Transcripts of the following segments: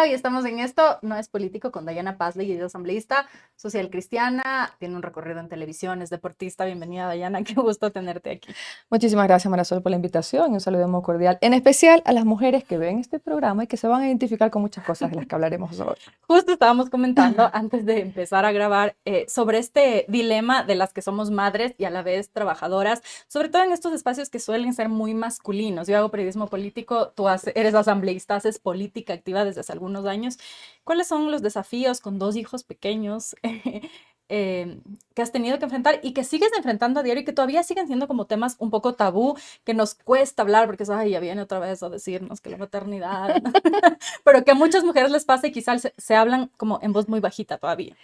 y estamos en Esto No es Político con Dayana Pazley, ella es asambleísta social cristiana, tiene un recorrido en televisión, es deportista. Bienvenida, Dayana, qué gusto tenerte aquí. Muchísimas gracias, Marisol, por la invitación y un saludo muy cordial, en especial a las mujeres que ven este programa y que se van a identificar con muchas cosas de las que hablaremos hoy. Justo estábamos comentando antes de empezar a grabar sobre este dilema de las que somos madres y a la vez trabajadoras, sobre todo en estos espacios que suelen ser muy masculinos. Yo hago periodismo político, eres asambleísta, haces política activa desde hace algunos años. ¿Cuáles son los desafíos con dos hijos pequeños que has tenido que enfrentar y que sigues enfrentando a diario y que todavía siguen siendo como temas un poco tabú, que nos cuesta hablar porque ay, ya viene otra vez a decirnos que la maternidad, ¿no? Pero que a muchas mujeres les pasa y quizás se hablan como en voz muy bajita todavía.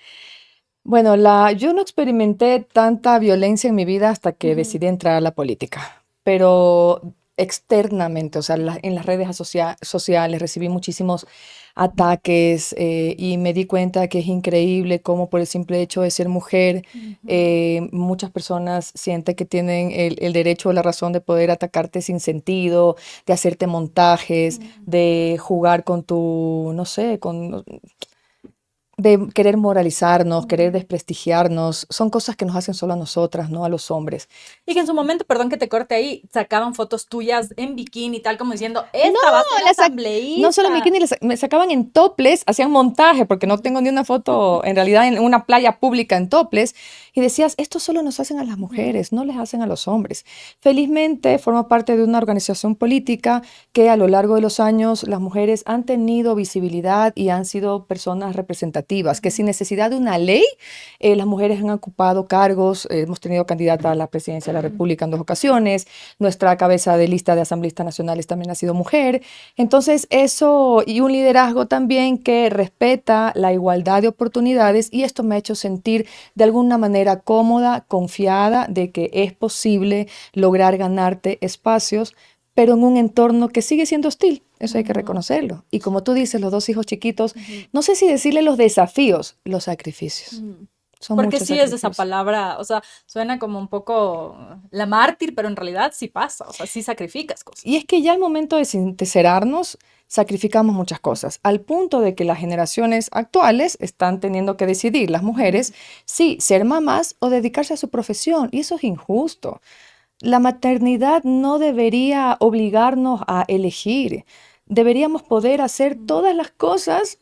Bueno, yo no experimenté tanta violencia en mi vida hasta que Ujú. decidí entrar a la política, pero externamente, o sea, en las redes sociales recibí muchísimos ataques y me di cuenta que es increíble cómo por el simple hecho de ser mujer, Ujú. muchas personas sienten que tienen el derecho o la razón de poder atacarte sin sentido, de hacerte montajes, Mm. de jugar con tu, no sé, con de querer moralizarnos, querer Mm. desprestigiarnos, son cosas que nos hacen solo a nosotras, no a los hombres. Y que en su momento, perdón que te corte ahí, sacaban fotos tuyas en bikini y tal, como diciendo, No, esta va a ser la sac- no solo asambleísta. bikini, me sacaban en topless, hacían montaje, porque no tengo ni una foto en realidad en una playa pública en topless, y decías, esto solo nos hacen a las Ujú. mujeres, no les hacen a los hombres. Felizmente formo parte de una organización política que a lo largo de los años las mujeres han tenido visibilidad y han sido personas representativas, que sin necesidad de una ley, las mujeres han ocupado cargos, hemos tenido candidata a la presidencia de la República en 2 ocasiones, nuestra cabeza de lista de asambleístas nacionales también ha sido mujer. Entonces, eso y un liderazgo también que respeta la igualdad de oportunidades y esto me ha hecho sentir de alguna manera cómoda, confiada de que es posible lograr ganarte espacios, pero en un entorno que sigue siendo hostil. Eso hay que Ujú. reconocerlo. Y como tú dices, los 2 hijos chiquitos, Ujú. no sé si decirle los desafíos, los sacrificios. Mm. Son Porque muchos sí es esa sacrificios. palabra, o sea, suena como un poco la mártir, pero en realidad sí pasa, o sea, sí sacrificas Y cosas. es que ya al momento de sincerarnos, sacrificamos muchas cosas, al punto de que las generaciones actuales están teniendo que decidir, las mujeres, si ser mamás o dedicarse a su profesión, y eso es injusto. La maternidad no debería obligarnos a elegir. Deberíamos poder hacer Mm. todas las cosas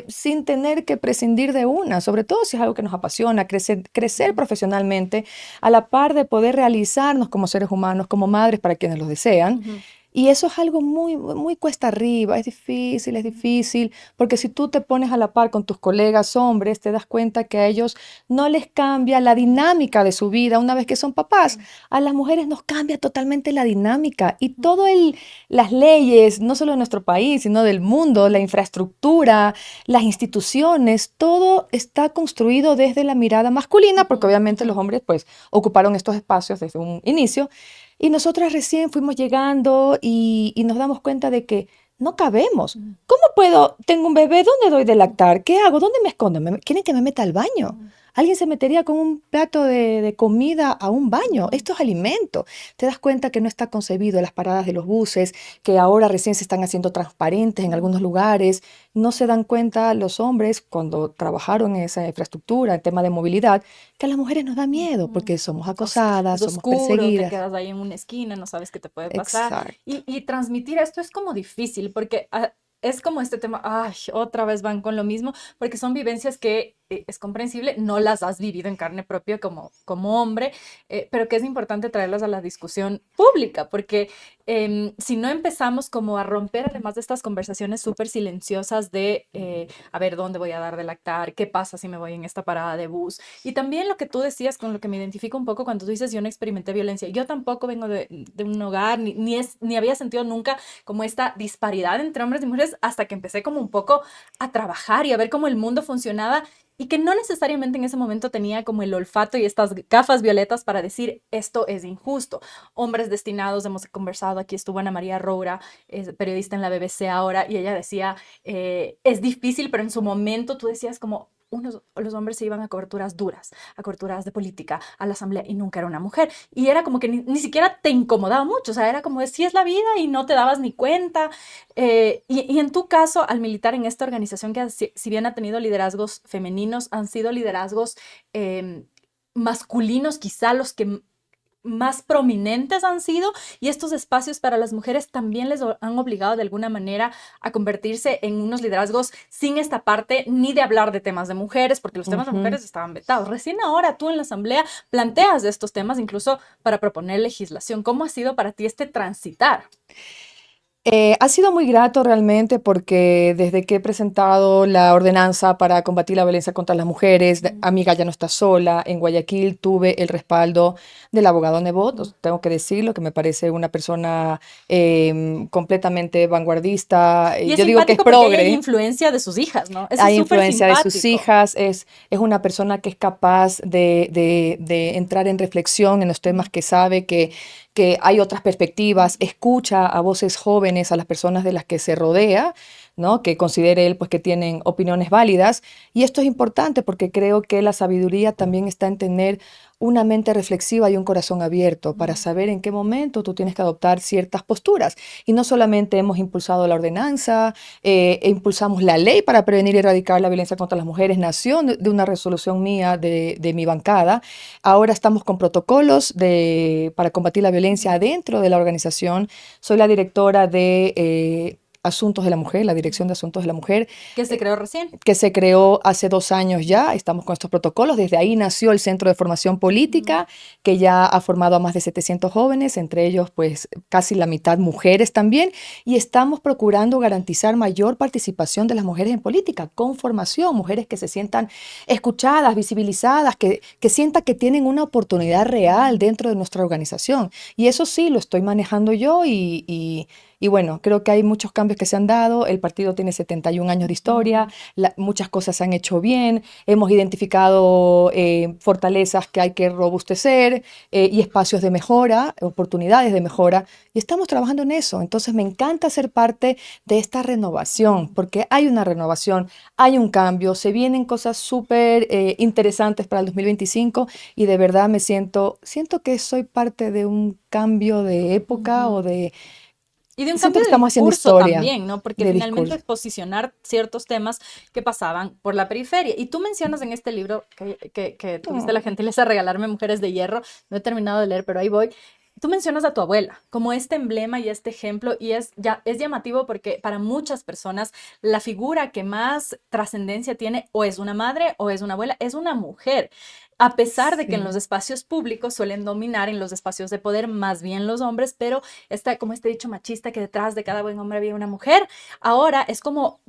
sin tener que prescindir de una, sobre todo si es algo que nos apasiona, crecer Ujú. profesionalmente, a la par de poder realizarnos como seres humanos, como madres para quienes lo desean. Ujú. Y eso es algo muy, muy cuesta arriba, es difícil, porque si tú te pones a la par con tus colegas hombres, te das cuenta que a ellos no les cambia la dinámica de su vida una vez que son papás. A las mujeres nos cambia totalmente la dinámica y las leyes, no solo de nuestro país, sino del mundo, la infraestructura, las instituciones, todo está construido desde la mirada masculina, porque Ujú. obviamente los hombres pues ocuparon estos espacios desde un inicio y nosotras recién fuimos llegando y nos damos cuenta de que no cabemos. Ujú. ¿Cómo puedo? Tengo un bebé, ¿dónde doy de lactar? ¿Qué hago? ¿Dónde me escondo? ¿Quieren que me meta al baño? Ujú. Alguien se metería con un plato de comida a un baño. Ujú. Esto es alimento. Te das cuenta que no está concebido las paradas de los buses, que ahora recién se están haciendo transparentes en Ujú. algunos lugares. No se dan cuenta los hombres cuando trabajaron en esa infraestructura, en tema de movilidad, que a las mujeres nos da miedo Ujú. porque somos Es acosadas, somos oscuro, te perseguidas. quedas ahí en una esquina, no sabes qué te puede pasar. Exacto. Y transmitir esto es como difícil, porque es como este tema, ay, otra vez van con lo mismo, porque son vivencias que es comprensible, no las has vivido en carne propia como hombre, pero que es importante traerlas a la discusión pública, porque si no empezamos como a romper además de estas conversaciones súper silenciosas de, a ver, ¿dónde voy a dar de lactar? ¿Qué pasa si me voy en esta parada de bus? Y también lo que tú decías, con lo que me identifico un poco cuando tú dices, yo no experimenté violencia. Yo tampoco vengo de un hogar, ni había sentido nunca como esta disparidad entre hombres y mujeres hasta que empecé como un poco a trabajar y a ver cómo el mundo funcionaba y que no necesariamente en ese momento tenía como el olfato y estas gafas violetas para decir esto es injusto. Hombres destinados, hemos conversado, aquí estuvo Ana María Roura, es periodista en la BBC ahora, y ella decía, es difícil, pero en su momento tú decías como, los hombres se iban a coberturas duras, a coberturas de política, a la asamblea, y nunca era una mujer. Y era como que ni siquiera te incomodaba mucho, o sea, era como de sí es la vida y no te dabas ni cuenta. Y en tu caso, al militar en esta organización que si bien ha tenido liderazgos femeninos, han sido liderazgos eh, masculinos, quizá los que más prominentes han sido, y estos espacios para las mujeres también les han obligado de alguna manera a convertirse en unos liderazgos sin esta parte ni de hablar de temas de mujeres, porque los temas de Ujú. mujeres estaban vetados. Recién ahora tú en la asamblea planteas de estos temas incluso para proponer legislación. ¿Cómo ha sido para ti este transitar? Ha sido muy grato realmente porque desde que he presentado la ordenanza para combatir la violencia contra las mujeres, Mm, Amiga ya no está sola, en Guayaquil tuve el respaldo del abogado Nebot, mm. tengo que decirlo, que me parece una persona completamente vanguardista, Y es yo digo que es simpático porque ahí hay progre, influencia de sus hijas, ¿no? Eso es hay súper influencia de sus simpático. hijas, es una persona que es capaz de entrar en reflexión en los temas Mm. que sabe, que hay otras perspectivas, escucha a voces jóvenes, a las personas de las que se rodea, ¿no? Que considere él pues que tienen opiniones válidas. Y esto es importante porque creo que la sabiduría también está en tener una mente reflexiva y un corazón abierto para Mm. saber en qué momento tú tienes que adoptar ciertas posturas. Y no solamente hemos impulsado la ordenanza, impulsamos la ley para prevenir y erradicar la violencia contra las mujeres, nació de una resolución mía de mi bancada. Ahora estamos con protocolos para combatir la violencia dentro de la organización. Soy la directora de Asuntos de la Mujer, la Dirección de Asuntos de la Mujer, Que se creó recién. que se creó hace 2 años ya. Estamos con estos protocolos. Desde ahí nació el Centro de Formación Mm. Política, que ya ha formado a más de 700 jóvenes, entre ellos pues casi la mitad mujeres también. Y estamos procurando garantizar mayor participación de las mujeres en política, con formación, mujeres que se sientan escuchadas, visibilizadas, que sientan que tienen una oportunidad real dentro de nuestra organización. Y eso sí, lo estoy manejando yo y bueno, creo que hay muchos cambios que se han dado. El partido tiene 71 años de historia, Ujú. muchas cosas se han hecho bien, hemos identificado fortalezas que hay que robustecer y espacios de mejora, oportunidades de mejora, y estamos trabajando en eso. Entonces me encanta ser parte de esta renovación, porque hay una renovación, hay un cambio, se vienen cosas súper interesantes para el 2025 y de verdad siento que soy parte de un cambio de época o Ujú. de Y de un siento cambio que de estamos haciendo discurso historia también, ¿no? Porque de finalmente discurso. es posicionar ciertos temas que pasaban por la periferia. Y tú mencionas en este libro que tuviste la Mm. gentileza de regalarme Mujeres de Hierro, no he terminado de leer, pero ahí voy. Tú mencionas a tu abuela como este emblema y este ejemplo, y es llamativo porque para muchas personas la figura que más trascendencia tiene o es una madre o es una abuela, es una mujer. A pesar de que en los Sí. espacios públicos suelen dominar en los espacios de poder más bien los hombres, pero está como este dicho machista que detrás de cada buen hombre había una mujer. Ahora es como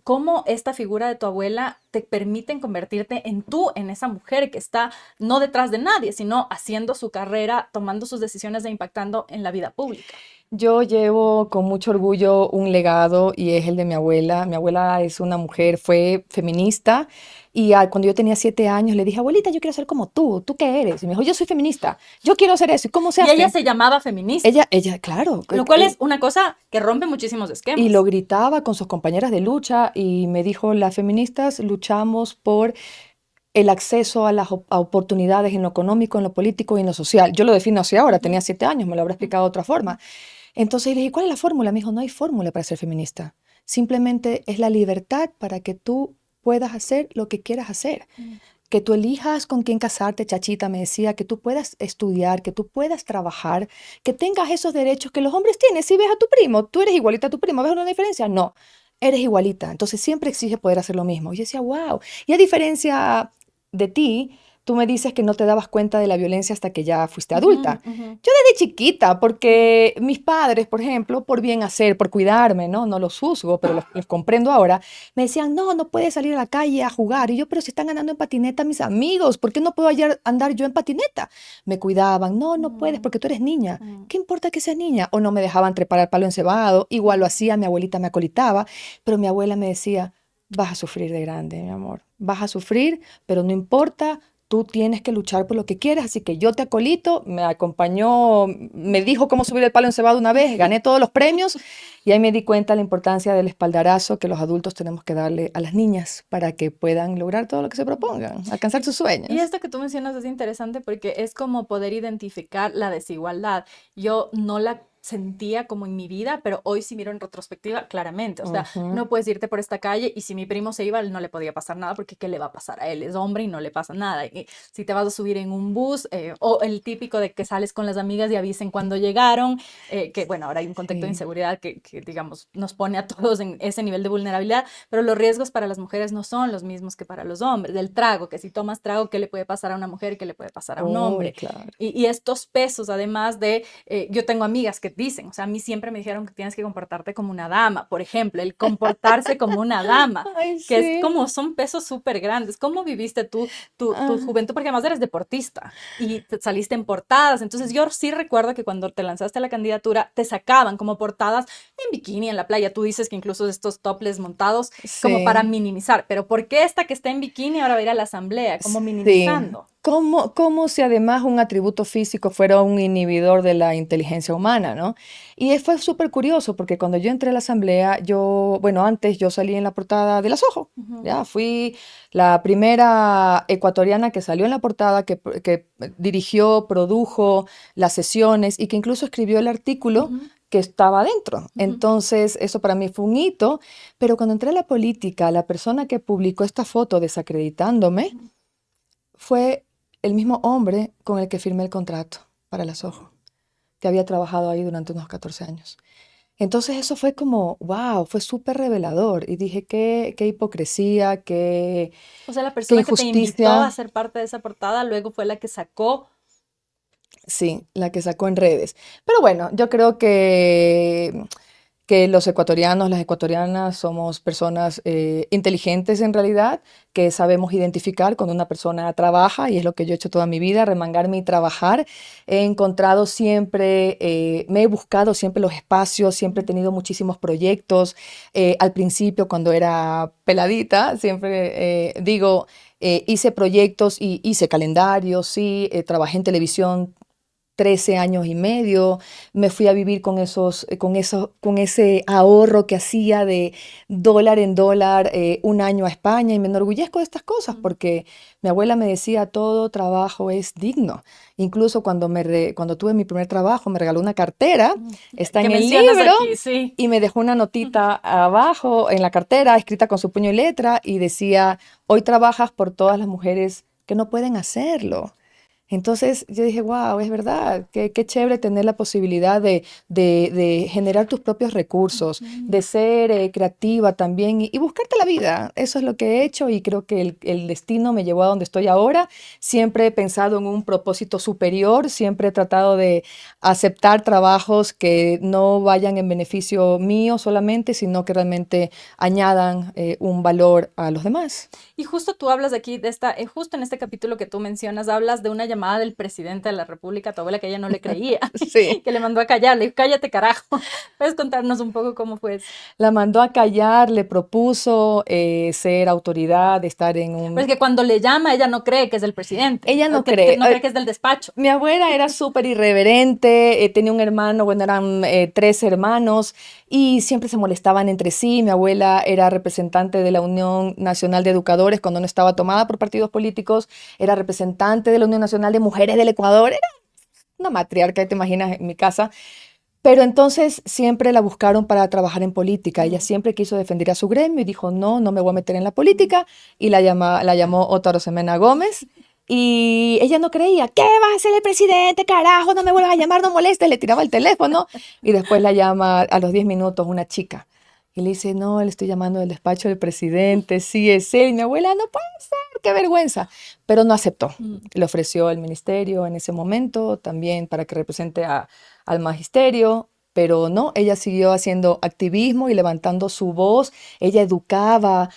esta figura de tu abuela te permiten convertirte en tú, en esa mujer que está no detrás de nadie, sino haciendo su carrera, tomando sus decisiones e impactando en la vida pública. Yo llevo con mucho orgullo un legado y es el de mi abuela. Mi abuela es una mujer, fue feminista y cuando yo tenía 7 años le dije, abuelita, yo quiero ser como tú. ¿Tú qué eres? Y me dijo, yo soy feminista, yo quiero hacer eso. ¿Y cómo se Y ella hace? se llamaba feminista, Ella, claro, lo cual es una cosa que rompe muchísimos y lo esquemas. gritaba con sus compañeras de lucha y me dijo, las feministas luchamos por el acceso a las a oportunidades en lo económico, en lo político y en lo social. Yo lo defino así ahora, Ujú, tenía 7 años, me lo habrá explicado de otra forma. Entonces le dije, ¿cuál es la fórmula? Me dijo, no hay fórmula para ser feminista. Simplemente es la libertad para que tú puedas hacer lo que quieras hacer. ujú. Que tú elijas con quién casarte, chachita, me decía, que tú puedas estudiar, que tú puedas trabajar, que tengas esos derechos que los hombres tienen. Si ves a tu primo, tú eres igualita a tu primo, ¿ves una diferencia? No, eres igualita. Entonces siempre exige poder hacer lo mismo. Y yo decía, wow. Y a diferencia de ti, tú me dices que no te dabas cuenta de la violencia hasta que ya fuiste Ujú, adulta. ujú. Yo desde chiquita, porque mis padres, por ejemplo, por bien hacer, por cuidarme, ¿no? No los juzgo, pero los comprendo ahora, me decían, no, no puedes salir a la calle a jugar. Y yo, pero si están andando en patineta mis amigos, ¿por qué no puedo andar yo en patineta? Me cuidaban, no, no puedes Mm, porque tú eres niña. mm, ¿Qué importa que seas niña? O no me dejaban trepar al palo encebado, igual lo mm. hacía, mi abuelita me acolitaba, pero mi abuela me decía, vas a sufrir de grande, mi amor, vas a sufrir, pero no importa. tú tienes que luchar por lo que quieres, así que yo te acolito, me acompañó, me dijo cómo subir el palo encebado una vez, gané todos los premios y ahí me di cuenta de la importancia del espaldarazo que los adultos tenemos que darle a las niñas para que puedan lograr todo lo que se propongan, alcanzar sus Y sueños. esto que tú mencionas es interesante porque es como poder identificar la desigualdad. Yo no la sentía como en mi vida, pero hoy sí miro en retrospectiva claramente. O sea, Ujú. no puedes irte por esta calle y si mi primo se iba, él no le podía pasar nada porque ¿qué le va a pasar a él? Es hombre y no le pasa nada. Y si te vas a subir en un bus o el típico de que sales con las amigas y avisen cuando llegaron, que bueno, ahora hay un contexto de Sí. inseguridad digamos, nos pone a todos en ese nivel de vulnerabilidad, pero los riesgos para las mujeres no son los mismos que para los hombres. Del trago, que si tomas trago, ¿qué le puede pasar a una mujer? ¿Qué le puede pasar a un Uy, hombre? claro. Y estos pesos, además de, yo tengo amigas que dicen, o sea, a mí siempre me dijeron que tienes que comportarte como una dama, por ejemplo, el comportarse como una dama, Ay, que es sí. como, son pesos súper grandes. ¿Cómo viviste tú tu Ah, juventud? Porque además eres deportista y te saliste en portadas. Entonces yo sí recuerdo que cuando te lanzaste a la candidatura, te sacaban como portadas en bikini en la playa. Tú dices que incluso estos toples montados como para sí. minimizar. Pero ¿por qué esta que está en bikini ahora va a ir a la asamblea? Como Sí. minimizando. Como si además un atributo físico fuera un inhibidor de la inteligencia humana, ¿no? Y fue súper curioso porque cuando yo entré a la asamblea, bueno, antes yo salí en la portada de Las Ojo, Ujú, ya, fui la primera ecuatoriana que salió en la portada, que dirigió, produjo las sesiones y que incluso escribió el artículo ujú, que estaba dentro. ujú. Entonces, eso para mí fue un hito, pero cuando entré a la política, la persona que publicó esta foto desacreditándome, fue el mismo hombre con el que firmé el contrato para las ojos, que había trabajado ahí durante unos 14 años. Entonces eso fue como, wow, fue súper revelador. Y dije, qué hipocresía, O sea, la qué persona que te invitó a injusticia. ser parte de esa portada luego fue la que sacó. Sí, la que sacó en redes. Pero bueno, yo creo que los ecuatorianos, las ecuatorianas somos personas inteligentes en realidad, que sabemos identificar cuando una persona trabaja, y es lo que yo he hecho toda mi vida, remangarme y trabajar. He encontrado siempre, me he buscado siempre los espacios, siempre he tenido muchísimos proyectos. Al principio, cuando era peladita, siempre digo, hice proyectos y hice calendarios, sí, trabajé en televisión 13 años y medio, me fui a vivir con ese ahorro que hacía de dólar en dólar un año a España y me enorgullezco de estas cosas Mm, porque mi abuela me decía todo trabajo es digno. Incluso cuando tuve mi primer trabajo me regaló una cartera, mm. está Que en el mencionas libro aquí, sí. y me dejó una notita abajo en la cartera escrita con su puño y letra y decía, hoy trabajas por todas las mujeres que no pueden hacerlo. Entonces yo dije, wow, es verdad, qué chévere tener la posibilidad de generar tus propios recursos, Ujú. de ser creativa también y buscarte la vida. Eso es lo que he hecho y creo que el destino me llevó a donde estoy ahora. Siempre he pensado en un propósito superior, siempre he tratado de aceptar trabajos que no vayan en beneficio mío solamente, sino que realmente añadan un valor a los demás. Y justo tú hablas aquí de esta, justo en este capítulo que tú mencionas, hablas de una llamada del presidente de la República a tu abuela que ella no le creía, Sí. que le mandó a callar, le dijo, cállate carajo. ¿Puedes contarnos un poco cómo fue eso? La mandó a callar, le propuso ser autoridad, estar en Pues un... que cuando le llama, ella no cree que es del presidente, Ella no que cree. no cree que es del despacho. Mi abuela era súper irreverente, tenía un hermano, bueno, eran tres hermanos y siempre se molestaban entre sí. Mi abuela era representante de la Unión Nacional de Educadores cuando no estaba tomada por partidos políticos, era representante de la Unión Nacional de Mujeres del Ecuador, era una matriarca, te imaginas, en mi casa. Pero entonces siempre la buscaron para trabajar en política. Ella Mm, siempre quiso defender a su gremio y dijo, no, no me voy a meter en la mm. política. Y la llamó Ótaro Semena Gómez. Y ella no creía, ¿qué vas a ser el presidente? Carajo, no me vuelvas a llamar, no molestes. Le tiraba el teléfono y después la llama a los 10 minutos una chica. Y le dice, no, le estoy llamando del despacho del presidente, sí es él. Y mi abuela, no puede ser, qué vergüenza. Pero no aceptó. Mm. Le ofreció el ministerio en ese momento también para que represente al magisterio, pero no, ella siguió haciendo activismo y levantando su voz. Ella educaba,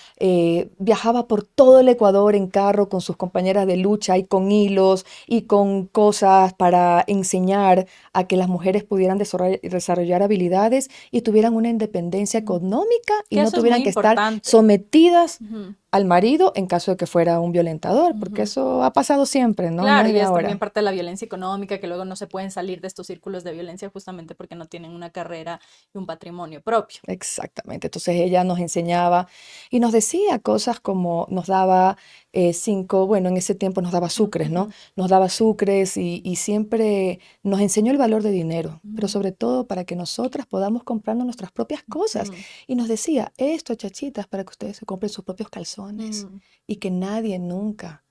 viajaba por todo el Ecuador en carro con sus compañeras de lucha y con hilos y con cosas para enseñar a que las mujeres pudieran desarrollar habilidades y tuvieran una independencia Mm. económica y Que no eso es muy tuvieran que estar importante. sometidas Ujú. al marido en caso de que fuera un violentador, porque Ujú. eso ha pasado siempre, ¿no? No Claro, es y de es también ahora. parte de la violencia económica, que luego no se pueden salir de estos círculos de violencia justamente porque no tienen una carrera y un patrimonio propio. Exactamente. Entonces ella nos enseñaba y nos decía cosas como nos daba cinco, bueno, en ese tiempo nos daba sucres, ¿no? Ujú, Nos daba sucres y siempre nos enseñó el valor de dinero, pero ujú, sobre todo para que nosotras podamos comprarnos nuestras propias cosas. ujú, Y nos decía, esto, chachitas, para que ustedes se compren sus propios calzones ujú, y que nadie nunca,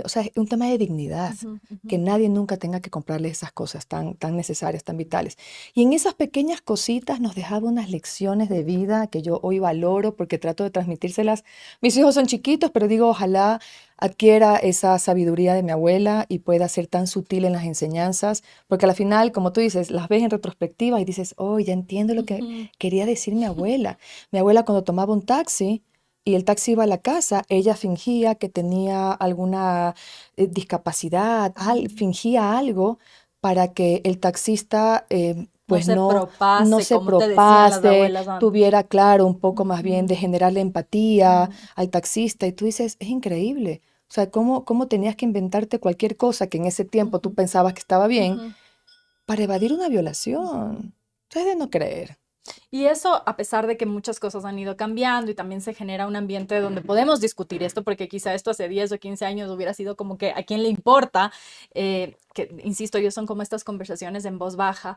o sea, es un tema de dignidad. ujú, ujú, Que nadie nunca tenga que comprarle esas cosas tan necesarias, tan vitales. Y en esas pequeñas cositas nos dejaba unas lecciones de vida que yo hoy valoro porque trato de transmitírselas. Mis hijos son chiquitos, pero digo, ojalá adquiera esa sabiduría de mi abuela y pueda ser tan sutil en las enseñanzas, porque al final, como tú dices, las ves en retrospectiva y dices, oh, ya entiendo lo que ujú, quería decir mi abuela. Mi abuela cuando tomaba un taxi y el taxi iba a la casa, ella fingía que tenía alguna discapacidad, ujú. fingía algo para que el taxista No pues se no propase, se como te decían las propase, abuelas antes. tuviera claro un poco más bien de Ujú, generarle empatía ujú, al taxista. Y tú dices, es increíble. O sea, cómo tenías que inventarte cualquier cosa que en ese tiempo tú ujú, pensabas que estaba bien ujú, para evadir una ujú. violación. Es de no creer. Y eso, a pesar de que muchas cosas han ido cambiando y también se genera un ambiente donde podemos discutir esto, porque quizá esto hace 10 o 15 años hubiera sido como que a quién le importa, que insisto, yo son como estas conversaciones en voz baja,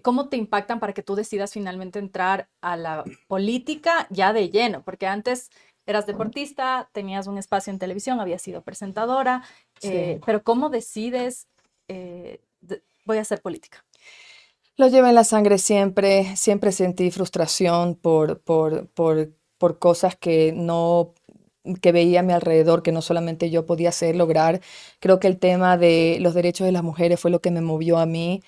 ¿cómo te impactan para que tú decidas finalmente entrar a la política ya de lleno? Porque antes eras deportista, tenías un espacio en televisión, habías sido presentadora, Sí. pero ¿cómo decides, voy a hacer política? Lo llevo en la sangre siempre, siempre sentí frustración por cosas que no, que veía a mi alrededor, que no solamente yo podía hacer, lograr. Creo que el tema de los derechos de las mujeres fue lo que me movió a mí.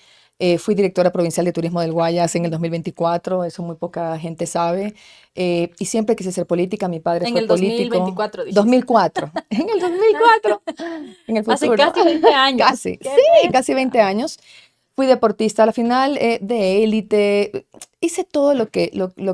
Fui directora provincial de turismo del Guayas en el 2024, eso muy poca gente sabe. Y siempre quise ser política, mi padre En fue el dos mil político. veinticuatro dijiste. 2004, en el 2004, en el Hace futuro, casi 20 años. casi, ¡Qué sí, casi bestia! 20 años. Fui deportista a la final de élite, hice todo lo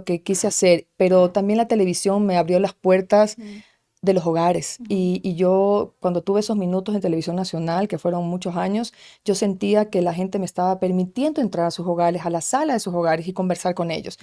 que quise hacer, pero también la televisión me abrió las puertas Ujú, de los hogares. ujú, Y yo, cuando tuve esos minutos en televisión nacional, que fueron muchos años, yo sentía que la gente me estaba permitiendo entrar a sus hogares, a la sala de sus hogares y conversar con ellos.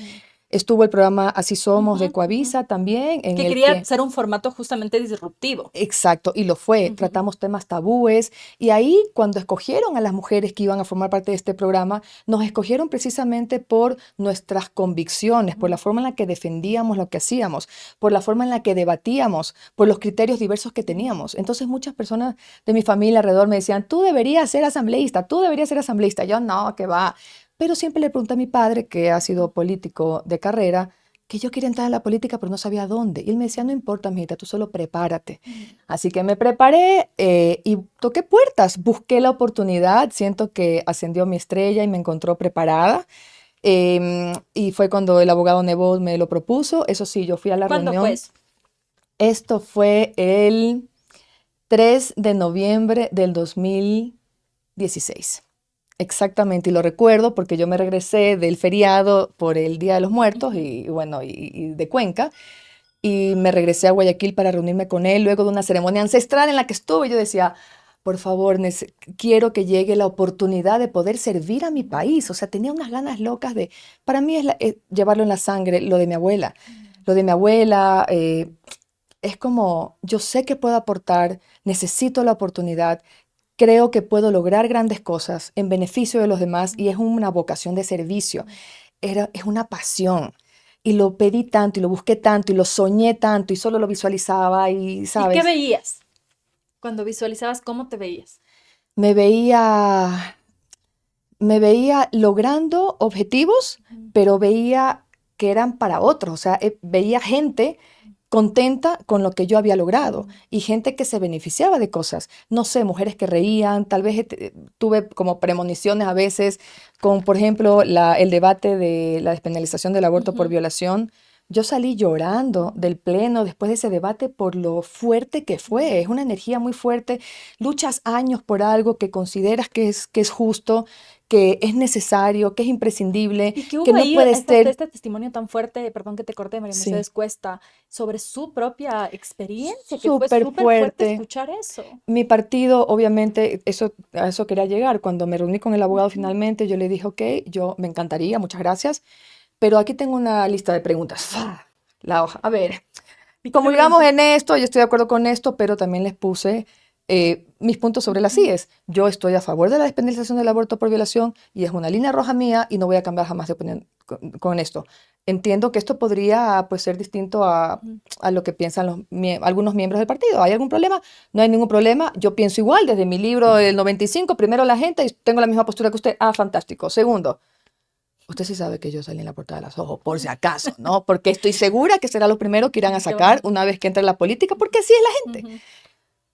Estuvo el programa Así Somos de ujú, ujú. Coavisa también, en Que el quería que ser un formato justamente disruptivo. exacto, y lo fue. Ujú, Tratamos temas tabúes y ahí cuando escogieron a las mujeres que iban a formar parte de este programa, nos escogieron precisamente por nuestras convicciones, por la ujú, forma en la que defendíamos lo que hacíamos, por la forma en la que debatíamos, por los criterios diversos que ujú, teníamos. Entonces muchas personas de mi familia alrededor me decían, tú deberías ser asambleísta, tú deberías ser asambleísta. Yo no, que va. Pero siempre le pregunté a mi padre, que ha sido político de carrera, que yo quería entrar en la política, pero no sabía dónde. Y él me decía, no importa, mijita, tú solo prepárate. ujú. Así que me preparé y toqué puertas, busqué la oportunidad, siento que ascendió mi estrella y me encontró preparada. Y fue cuando el abogado Nebot me lo propuso. Eso sí, yo fui a la ¿Cuándo fue reunión. eso? Esto fue el 3 de noviembre del 2016. Exactamente, y lo recuerdo porque yo me regresé del feriado por el Día de los Muertos Ujú, y bueno, y de Cuenca y me regresé a Guayaquil para reunirme con él luego de una ceremonia ancestral en la que estuve. Yo decía, por favor, quiero que llegue la oportunidad de poder servir a mi país. O sea, tenía unas ganas locas de, para mí es, llevarlo en la sangre, lo de mi abuela. Lo de mi abuela es como, yo sé que puedo aportar, necesito la oportunidad, creo que puedo lograr grandes cosas en beneficio de los demás y es una vocación de servicio es una pasión. Y lo pedí tanto y lo busqué tanto y lo soñé tanto y solo lo visualizaba y, ¿y qué ¿sabes? veías cuando visualizabas cómo te veías? Me veía, me veía logrando objetivos, Ujú, pero veía que eran para otros. O sea, veía gente contenta con lo que yo había logrado ujú, y gente que se beneficiaba de cosas. No sé, mujeres que reían, tal vez tuve como premoniciones a veces con, por ejemplo, el debate de la despenalización del aborto por ujú, violación. Yo salí llorando del pleno después de ese debate por lo fuerte que fue. Es una energía muy fuerte. Luchas años por algo que consideras que es justo, que es necesario, que es imprescindible, ¿Y qué que hubo no ahí, puede ser este testimonio tan fuerte, perdón que te corté, María sí, Mercedes Cuesta, sobre su propia experiencia, que fue súper súper fuerte fuerte. escuchar eso? Mi partido, obviamente, a eso quería llegar. Cuando me reuní con el abogado Ujú, finalmente, yo le dije, ok, yo me encantaría, muchas gracias, pero aquí tengo una lista de preguntas. ¡Fua! La hoja. A ver, ¿y qué le comulgamos preguntó? en esto, yo estoy de acuerdo con esto, pero también les puse mis puntos sobre las Ujú, IES. Yo estoy a favor de la despenalización del aborto por violación y es una línea roja mía y no voy a cambiar jamás de opinión con esto. Entiendo que esto podría pues, ser distinto ujú. a lo que piensan algunos miembros del partido. ¿Hay algún problema? No hay ningún problema. Yo pienso igual desde mi libro del 95. Primero la gente y tengo la misma postura que usted. Ah, fantástico. Segundo, usted sí sabe que yo salí en la portada de las ojos, por si acaso, ¿no? Porque estoy segura que será lo primero que irán a Qué sacar bonito. una vez que entre la política, porque así es la gente. Ujú,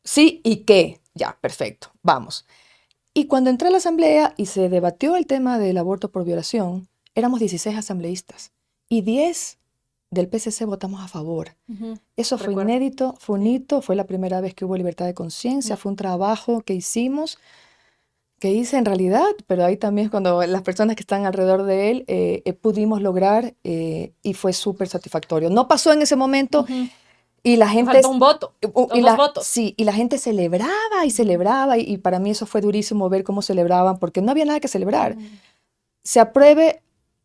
Sí y qué. Ya, perfecto. Vamos. Y cuando entré a la asamblea y se debatió el tema del aborto por violación, éramos 16 asambleístas y 10 del PCC votamos a favor. ujú. Eso fue Recuerdo, inédito, fue un sí. hito, fue la primera vez que hubo libertad de conciencia, Mm, fue un trabajo que hicimos que hice en realidad, pero ahí también cuando las personas que están alrededor de él pudimos lograr y fue súper satisfactorio. No pasó en ese momento ujú. y la Te gente, faltó un voto, o dos votos. sí, y la gente celebraba y Ujú, celebraba y para mí eso fue durísimo ver cómo celebraban porque no había nada que celebrar. mm, Se apruebe,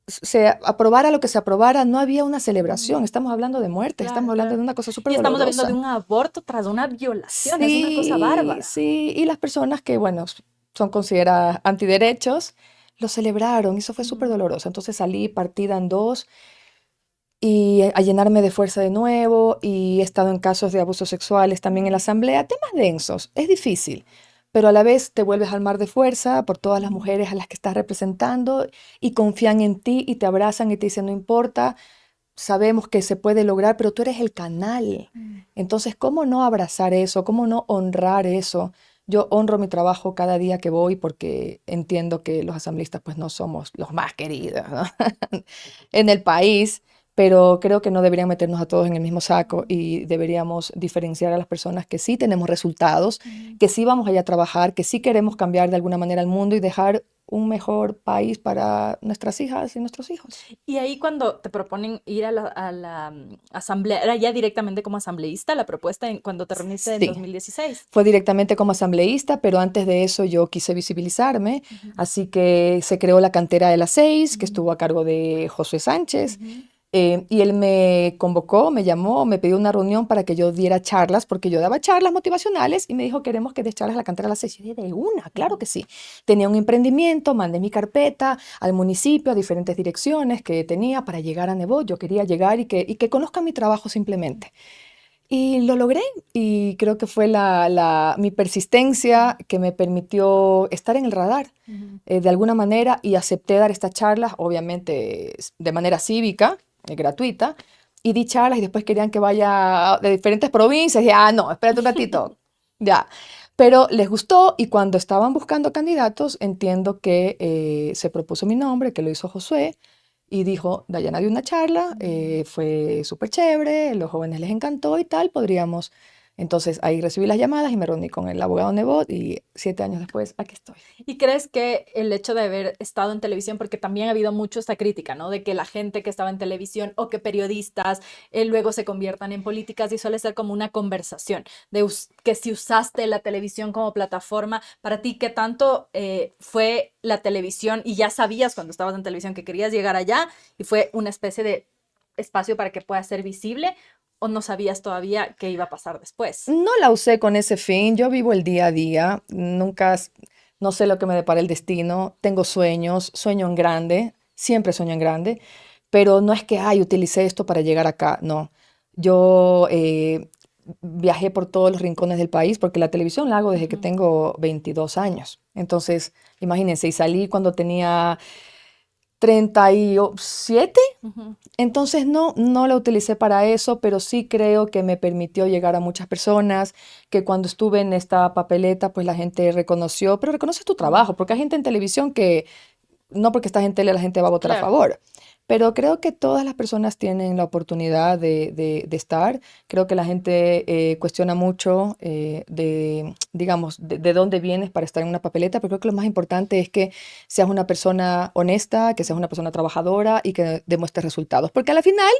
se aprobara lo que se aprobara, no había una mm. celebración. Estamos hablando de muerte, estamos Claro, hablando de claro. una cosa súper Y estamos hablando de dolorosa. un aborto tras una violación, es una cosa Sí, bárbara. sí, y las personas que, bueno, son consideradas antiderechos, lo celebraron, y eso fue súper Mm, doloroso. Entonces salí partida en dos y a llenarme de fuerza de nuevo y he estado en casos de abusos sexuales también en la mm, asamblea, temas densos, es difícil, pero a la vez te vuelves al mar de fuerza por todas las mm, mujeres a las que estás representando y confían en ti y te abrazan y te dicen, no importa, sabemos que se puede lograr, pero tú eres el canal. mm. Entonces, ¿cómo no abrazar eso? ¿Cómo no honrar eso? Yo honro mi trabajo cada día que voy porque entiendo que los asambleístas pues no somos los más queridos, ¿no? en el país, pero creo que no deberían meternos a todos en el mismo saco Mm, y deberíamos diferenciar a las personas que sí tenemos resultados, mm. que sí vamos allá a trabajar, que sí queremos cambiar de alguna manera el mundo y dejar un mejor país para nuestras hijas y nuestros hijos. Y ahí cuando te proponen ir a la asamblea, ¿era ya directamente como asambleísta la propuesta cuando te reuniste en Sí, 2016? fue directamente como asambleísta, pero antes de eso yo quise visibilizarme, Ujú, así que se creó la cantera de las seis, que ujú, estuvo a cargo de Josué Sánchez, ujú. y él me convocó, me llamó, me pidió una reunión para que yo diera charlas, porque yo daba charlas motivacionales, y me dijo, queremos que des charlas a la cantera de las seis. Y yo dije, de una, claro Ujú, que sí. Tenía un emprendimiento, mandé mi carpeta al municipio, a diferentes direcciones que tenía para llegar a Nebot. Yo quería llegar y que conozcan mi trabajo simplemente. Y lo logré y creo que fue mi persistencia que me permitió estar en el radar ujú. de alguna manera y acepté dar estas charlas, obviamente de manera cívica, gratuita, y di charlas y después querían que vaya de diferentes provincias y, no, espérate un ratito, ya. Pero les gustó y cuando estaban buscando candidatos, entiendo que se propuso mi nombre, que lo hizo Josué, y dijo, Dayana dio una charla, Mm. fue súper chévere, los jóvenes les encantó y tal, podríamos. Entonces ahí recibí las llamadas y me reuní con el abogado Nebot y 7 años después, aquí estoy. ¿Y crees que el hecho de haber estado en televisión, porque también ha habido mucho esta crítica, ¿no? De que la gente que estaba en televisión o que periodistas luego se conviertan en políticas y suele ser como una conversación de que si usaste la televisión como plataforma, para ti, ¿qué tanto fue la televisión y ya sabías cuando estabas en televisión que querías llegar allá y fue una especie de espacio para que pueda ser visible o no sabías todavía qué iba a pasar después? No la usé con ese fin, yo vivo el día a día, nunca, no sé lo que me depara el destino, tengo sueños, sueño en grande, siempre sueño en grande, pero no es que, ay, utilicé esto para llegar acá, no. Yo viajé por todos los rincones del país porque la televisión la hago desde que Ujú, tengo 22 años. Entonces, imagínense, y salí cuando tenía 37. ujú, Entonces no la utilicé para eso, pero sí creo que me permitió llegar a muchas personas, que cuando estuve en esta papeleta, pues la gente reconoció, pero reconoce tu trabajo, mm, porque hay gente en televisión no porque estás en tele la gente va a votar a Claro. favor. Pero creo que todas las personas tienen la oportunidad de estar. Creo que la gente cuestiona mucho digamos, de dónde vienes para estar en una papeleta, pero creo que lo más importante es que seas una persona honesta, que seas una persona trabajadora y que demuestres resultados. Porque a la final,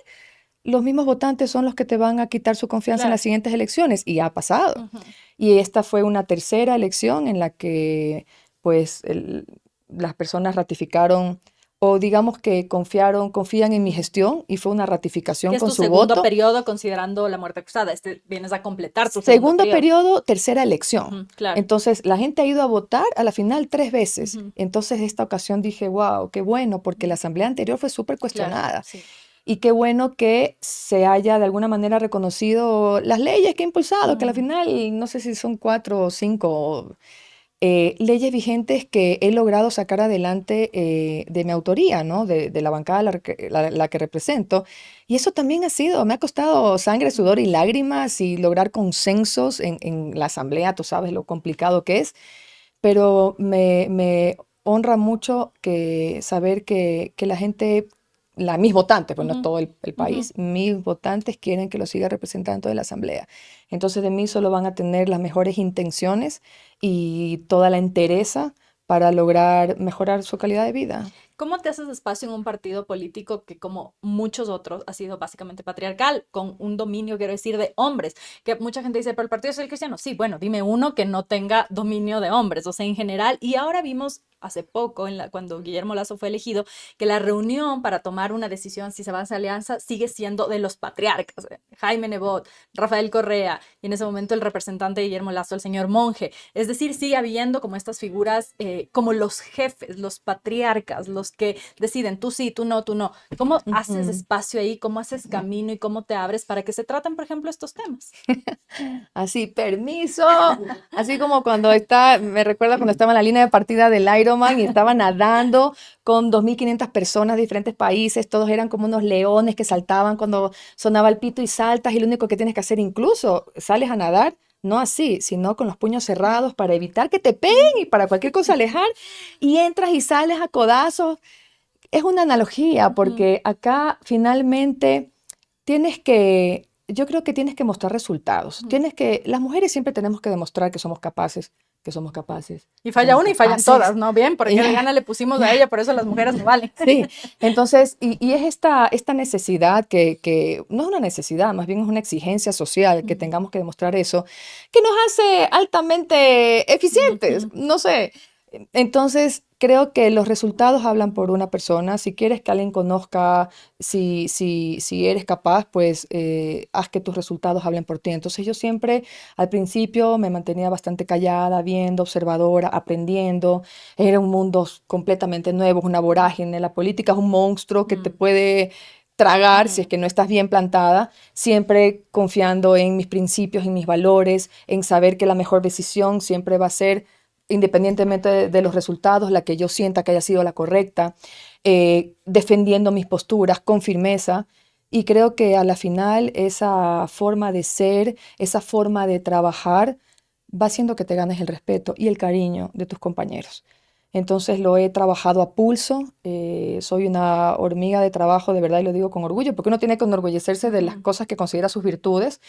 los mismos votantes son los que te van a quitar su confianza en las Claro. siguientes elecciones, y ha pasado. Ujú. Y esta fue una tercera elección en la que, pues, las personas ratificaron o digamos que confían en mi Ujú. gestión y fue una Que ratificación es con tu su segundo voto. periodo considerando la muerte cruzada. Vienes a completar tu segundo Segundo periodo. periodo, tercera elección. Ujú, claro. Entonces, la gente ha ido a votar a la final 3 veces. Ujú, Entonces, esta ocasión dije, wow, qué bueno, porque la ujú, asamblea anterior fue súper claro, cuestionada. sí. Y qué bueno que se haya de alguna manera reconocido las leyes que he impulsado, que al Mm, final no sé si son 4 o 5 leyes vigentes que he logrado sacar adelante de mi autoría, ¿no? De la bancada la que represento. Y eso también me ha costado sangre, sudor y mm, lágrimas y lograr consensos en la asamblea, tú sabes lo complicado que es, pero me honra mucho saber que la gente, mis votantes, pues no ujú, todo el ujú. país, mis votantes quieren que lo siga representando de la asamblea. Entonces de mí solo van a tener las mejores intenciones y toda la entereza para lograr mejorar su calidad de vida. ¿Cómo te haces espacio en un partido político que, como muchos otros, ha sido básicamente patriarcal, con un dominio, quiero decir, de hombres? Que mucha gente dice, pero el Partido Social Cristiano, sí, bueno, dime uno que no tenga dominio de hombres, o sea, en general. Y ahora vimos hace poco, cuando Guillermo Lazo fue elegido, que la reunión para tomar una decisión si se va a hacer alianza sigue siendo de los patriarcas. Jaime Nebot, Rafael Correa, y en ese momento el representante de Guillermo Lazo, el señor Monge. Es decir, sigue habiendo como estas figuras, como los jefes, los patriarcas, los que deciden tú sí, tú no, tú no. ¿Cómo haces Ujú. espacio ahí? ¿Cómo haces camino y cómo te abres para que se traten, por ejemplo, estos temas? Así, permiso. Así como me recuerda cuando estaba en la línea de partida del Ironman y estaba nadando con 2.500 personas de diferentes países, todos eran como unos leones que saltaban cuando sonaba el pito y saltas y lo único que tienes que hacer incluso, sales a nadar, no así, sino con los puños cerrados para evitar que te peguen y para cualquier cosa alejar y entras y sales a codazos. Es una analogía Ujú, porque acá finalmente yo creo que tienes que mostrar resultados. ujú. Las mujeres siempre tenemos que demostrar que somos capaces, que somos capaces, Y que falla somos una y fallan todas, capaces. ¿no? Bien, porque de Ya, gana le pusimos a ya, ella, por eso las mujeres no valen. sí. Entonces, y es esta necesidad que no es una necesidad, más bien es una exigencia social que Ujú, tengamos que demostrar eso, que nos hace altamente eficientes. ujú, No sé, entonces, creo que los resultados hablan por una persona. Si quieres que alguien conozca si eres capaz, pues haz que tus resultados hablen por ti. Entonces, yo siempre al principio me mantenía bastante callada, viendo, observadora, aprendiendo. Era un mundo completamente nuevo, es una vorágine. La política es un monstruo que te ujú, puede tragar si es ujú, que no estás bien plantada, siempre confiando en mis principios, en mis valores, en saber que la mejor decisión siempre va a ser independientemente de los resultados, la que yo sienta que haya sido la correcta, defendiendo mis posturas con firmeza. Y creo que a la final esa forma de ser, esa forma de trabajar, va haciendo que te ganes el respeto y el cariño de tus compañeros. Entonces lo he trabajado a pulso, soy una hormiga de trabajo, de verdad, y lo digo con orgullo, porque uno tiene que enorgullecerse de las ujú, cosas que considera sus virtudes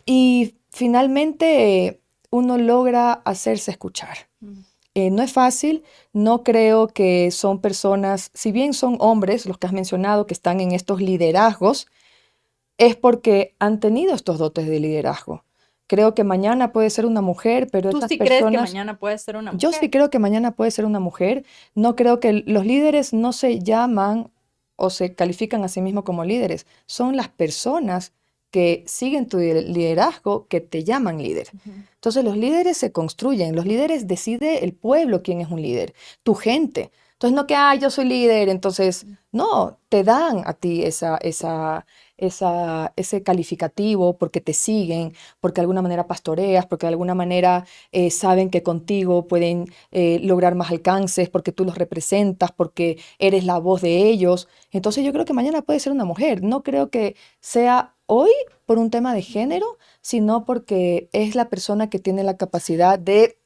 y finalmente uno logra hacerse escuchar. ujú, No es fácil, no creo que son personas, si bien son hombres los que has mencionado que están en estos liderazgos, es porque han tenido estos dotes de liderazgo. Creo que mañana puede ser una mujer, pero ¿Tú esas sí crees que personas, mañana puedes ser una yo sí mujer? creo que mañana puede ser una mujer. No creo que los líderes no se llaman o se califican a sí mismos como líderes. Son las personas que siguen tu liderazgo que te llaman líder. Ujú, Entonces los líderes se construyen, los líderes decide el pueblo quién es un líder, tu gente. Entonces no que, yo soy líder, entonces no, te dan a ti ese calificativo porque te siguen, porque de alguna manera pastoreas, porque de alguna manera saben que contigo pueden lograr más alcances, porque tú los representas, porque eres la voz de ellos. Entonces yo creo que mañana puede ser una mujer. No creo que sea hoy por un tema de ujú. género, sino porque es la persona que tiene la capacidad de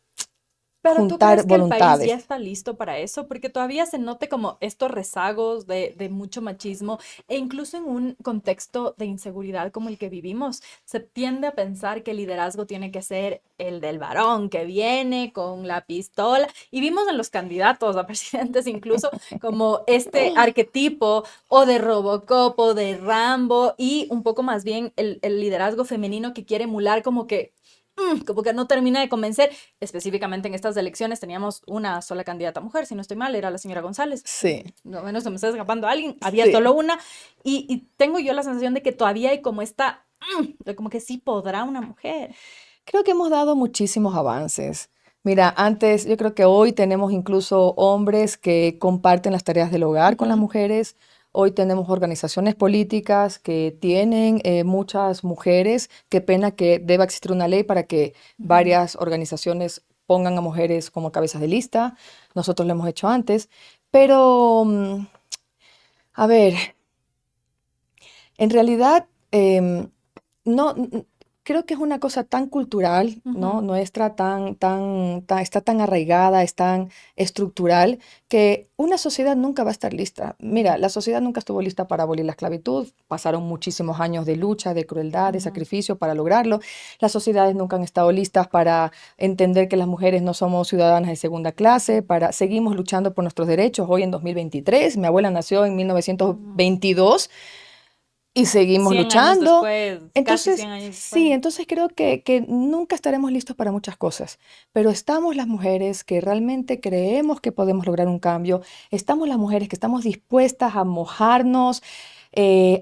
Pero ¿tú crees juntar que el país ya voluntades. está listo para eso? Porque todavía se note como estos rezagos de mucho machismo e incluso en un contexto de inseguridad como el que vivimos, se tiende a pensar que el liderazgo tiene que ser el del varón que viene con la pistola. Y vimos en los candidatos a presidentes incluso como este arquetipo o de Robocop o de Rambo y un poco más bien el liderazgo femenino que quiere emular como que no termina de convencer. Específicamente en estas elecciones teníamos una sola candidata mujer, si no estoy mal, era la señora González. Sí, No menos se me está escapando alguien, había sí. solo una. Y tengo yo la sensación de que todavía hay como de como que sí podrá una mujer. Creo que hemos dado muchísimos avances. Mira, antes, yo creo que hoy tenemos incluso hombres que comparten las tareas del hogar con las Ujú, mujeres. Hoy tenemos organizaciones políticas que tienen muchas mujeres. Qué pena que deba existir una ley para que ujú. varias organizaciones pongan a mujeres como cabezas de lista. Nosotros lo hemos hecho antes. Pero, a ver, en realidad, no, creo que es una cosa tan cultural, ¿no? Ujú. Nuestra, está tan arraigada, es tan estructural, que una sociedad nunca va a estar lista. Mira, la sociedad nunca estuvo lista para abolir la esclavitud, pasaron muchísimos años de lucha, de crueldad, de Ujú. sacrificio para lograrlo. Las sociedades nunca han estado listas para entender que las mujeres no somos ciudadanas de segunda clase, seguimos luchando por nuestros derechos hoy en 2023. Mi abuela nació en Ujú. 1922 y seguimos 100 años luchando. después, casi Entonces, 100 años después. sí, entonces creo que nunca estaremos listos para muchas cosas, pero estamos las mujeres que realmente creemos que podemos lograr un cambio, estamos las mujeres que estamos dispuestas a mojarnos,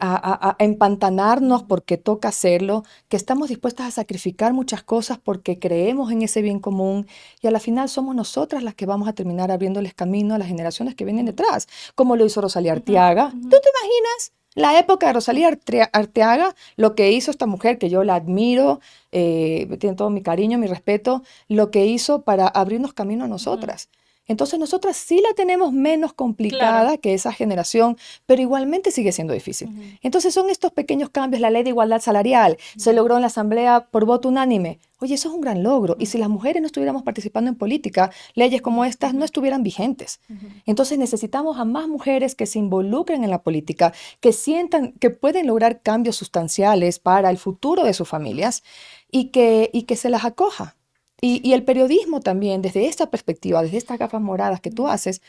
a empantanarnos Ujú. porque toca hacerlo, que estamos dispuestas a sacrificar muchas cosas porque creemos en ese bien común y a la final somos nosotras las que vamos a terminar abriéndoles camino a las generaciones que vienen Ujú. detrás, como lo hizo Rosalía Ujú. Arteaga. Ujú. ¿Tú te imaginas? La época de Rosalía Arteaga, lo que hizo esta mujer, que yo la admiro, tiene todo mi cariño, mi respeto, lo que hizo para abrirnos camino a Ujú. nosotras. Entonces nosotras sí la tenemos menos Claro. complicada que esa generación, pero igualmente sigue siendo difícil. Ujú. Entonces son estos pequeños cambios, la ley de igualdad salarial se Ujú. logró en la Asamblea por voto unánime. Oye, eso es un gran logro. Y Ujú. si las mujeres no estuviéramos participando en política, leyes como estas no Ujú. estuvieran vigentes. Ujú. Entonces necesitamos a más mujeres que se involucren en la política, que sientan que pueden lograr cambios sustanciales para el futuro de sus familias y que se las acoja. Y el periodismo también, desde esta perspectiva, desde estas gafas moradas que tú Ujú. haces,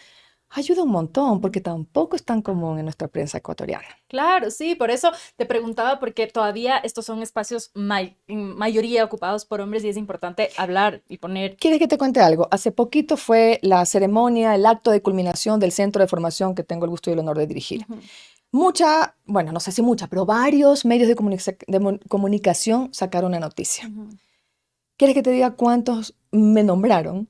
ayuda un montón, Ujú. porque tampoco es tan común en nuestra prensa ecuatoriana. Claro, sí, por eso te preguntaba, porque todavía estos son espacios en mayoría ocupados por hombres y es importante hablar y poner. ¿Quieres que te cuente algo? Hace poquito fue la ceremonia, el acto de culminación del centro de formación que tengo el gusto y el honor de dirigir. Ujú. Bueno, no sé si mucha, pero varios medios de comunicación sacaron la noticia. Ujú. ¿Quieres que te diga cuántos me nombraron?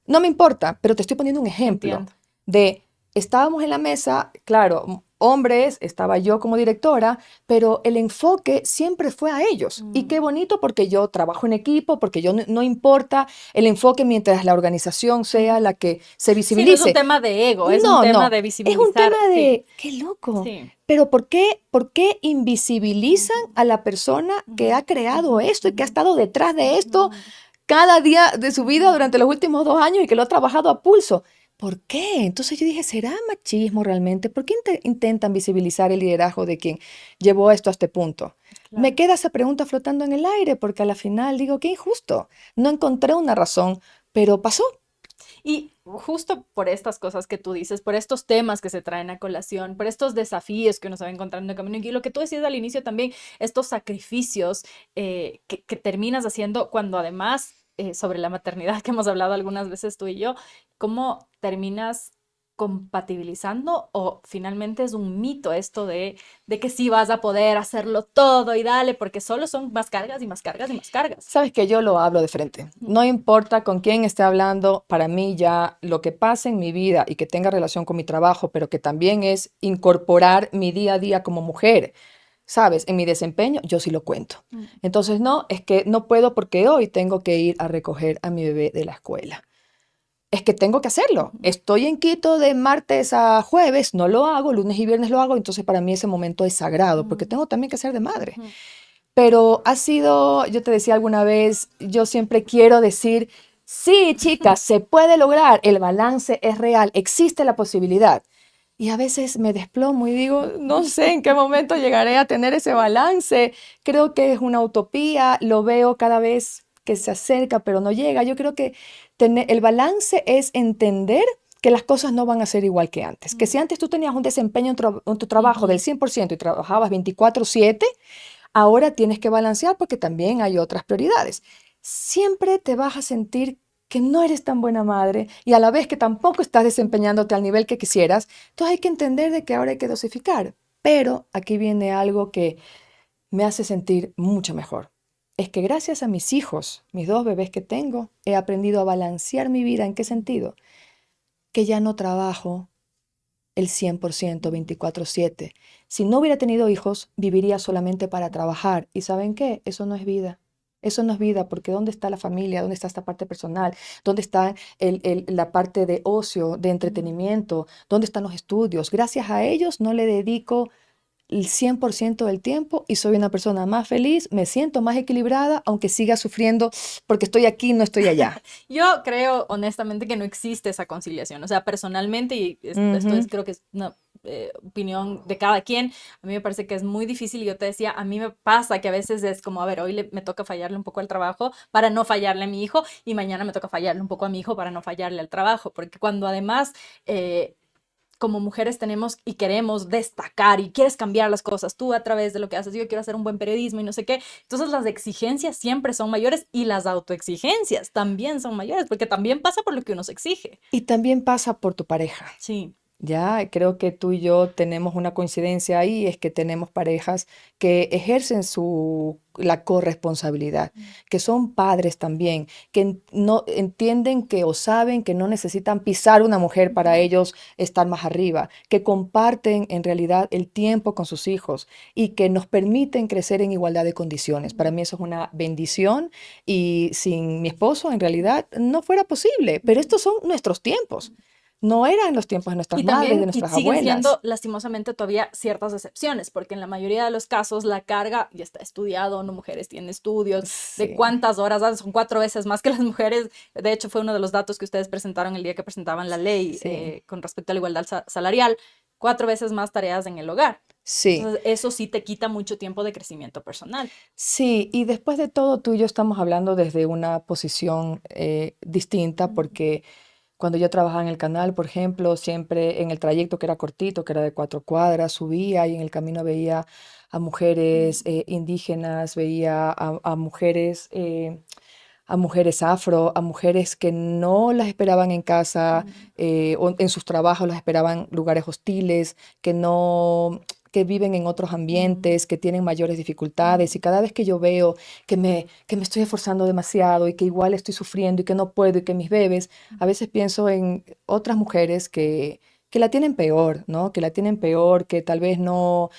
No me importa, pero te estoy poniendo un ejemplo Entiendo. de, estábamos en la mesa, claro, hombres, estaba yo como directora, pero el enfoque siempre fue a ellos. Y qué Mm. bonito porque yo trabajo en equipo, porque yo no importa el enfoque mientras la organización sea Ujú. la que se Sí, no es un visibilice. tema de ego, es un No, tema no, de es un tema visibilizar. Sí, de, qué loco, sí. pero ¿por qué invisibilizan Ujú. a la persona que Ujú. ha creado Ujú. esto y que ha Ujú. estado detrás de esto Ujú. cada día de su vida Ujú. durante los últimos 2 años y que lo ha trabajado a pulso? ¿Por qué? Entonces yo dije, ¿será machismo realmente? ¿Por qué intentan visibilizar el liderazgo de quien llevó esto a este punto? Me Claro. queda esa pregunta flotando en el aire porque a la final digo, qué injusto. No encontré una razón, pero pasó. Y justo por estas cosas que tú dices, por estos temas que se traen a colación, por estos desafíos que uno se va encontrando en el camino, y lo que tú decías al inicio también, estos sacrificios que terminas haciendo cuando además, sobre la maternidad que hemos hablado algunas veces tú y yo, cómo terminas compatibilizando o finalmente es un mito esto de que sí vas a poder hacerlo todo y dale, porque solo son más cargas y más cargas y más cargas. Sabes que yo lo hablo de frente. Ujú. No importa con quién esté hablando, para mí ya lo que pase en mi vida y que tenga relación con mi trabajo, pero que también es incorporar mi día a día como mujer, sabes, en mi desempeño, yo sí lo cuento. Mm. Entonces, no, es que no puedo porque hoy tengo que ir a recoger a mi bebé de la escuela. Es que tengo que hacerlo. Ujú. Estoy en Quito de martes a jueves, no lo hago, lunes y viernes lo hago, entonces para mí ese momento es sagrado porque Mm. tengo también que ser de madre. Ujú. Pero ha sido, yo te decía alguna vez, yo siempre quiero decir, Sí, chicas, se puede lograr, el balance es real, existe la posibilidad. Y a veces me desplomo y digo, no sé en qué momento llegaré a tener ese balance. Creo que es una utopía, lo veo cada vez que se acerca, pero no llega. Yo creo que el balance es entender que las cosas no van a ser igual que antes. Que si Mm. antes tú tenías un desempeño en tu trabajo del Ujú. 100% y trabajabas 24/7, ahora tienes que balancear porque también hay otras prioridades. Siempre te vas a sentir que no eres tan buena madre y a la vez que tampoco estás desempeñándote al nivel que quisieras. Entonces hay que entender de que ahora hay que dosificar. Pero aquí viene algo que me hace sentir mucho mejor. Es que gracias a mis hijos, mis dos bebés que tengo, he aprendido a balancear mi vida. ¿En qué sentido? Que ya no trabajo el 100% 24/7. Si no hubiera tenido hijos, viviría solamente para trabajar. ¿Y saben qué? Eso no es vida. Eso no es vida, porque ¿dónde está la familia? ¿Dónde está esta parte personal? ¿Dónde está la parte de ocio, de entretenimiento? ¿Dónde están los estudios? Gracias a ellos no le dedico el 100% del tiempo y soy una persona más feliz, me siento más equilibrada, aunque siga sufriendo porque estoy aquí, no estoy allá. Yo creo honestamente que no existe esa conciliación. O sea, personalmente, y esto es Ujú. creo que es una opinión de cada quien, a mí me parece que es muy difícil. Y yo te decía, a mí me pasa que a veces es como, a ver, hoy me toca fallarle un poco al trabajo para no fallarle a mi hijo y mañana me toca fallarle un poco a mi hijo para no fallarle al trabajo. Porque cuando además como mujeres tenemos y queremos destacar y quieres cambiar las cosas tú a través de lo que haces, yo quiero hacer un buen periodismo y no sé qué, entonces las exigencias siempre son mayores y las autoexigencias también son mayores porque también pasa por lo que uno se exige. Y también pasa por tu pareja. Sí. Ya, creo que tú y yo tenemos una coincidencia ahí, es que tenemos parejas que ejercen la corresponsabilidad, que son padres también, que no entienden que o saben que no necesitan pisar una mujer para Ujú. ellos estar más arriba, que comparten en realidad el tiempo con sus hijos y que nos permiten crecer en igualdad de condiciones. Para mí eso es una bendición y sin mi esposo en realidad no fuera posible, pero estos son nuestros tiempos. No eran los tiempos de nuestras Y madres, de también, y nuestras siguen siendo abuelas. lastimosamente todavía ciertas excepciones, porque en la mayoría de los casos la carga ya está estudiado, no mujeres tienen estudios, de Sí, cuántas horas, son 4 veces más que las mujeres. De hecho, fue uno de los datos que ustedes presentaron el día que presentaban la ley sí, con respecto a la igualdad salarial, 4 veces más tareas en el hogar. sí, Entonces, eso sí te quita mucho tiempo de crecimiento personal. sí. Y después de todo, tú y yo estamos hablando desde una posición distinta Ujú. porque cuando yo trabajaba en el canal, por ejemplo, siempre en el trayecto que era cortito, que era de 4 cuadras, subía y en el camino veía a mujeres indígenas, veía a mujeres afro, a mujeres que no las esperaban en casa Mm. o en sus trabajos, las esperaban lugares hostiles, que no que viven en otros Mm. ambientes, que tienen mayores dificultades. Y Mm. cada vez que yo veo que me estoy esforzando demasiado y que igual estoy sufriendo y que no puedo y que mis bebés, a veces pienso en otras mujeres que la tienen peor, ¿no? Que la tienen peor, que tal vez no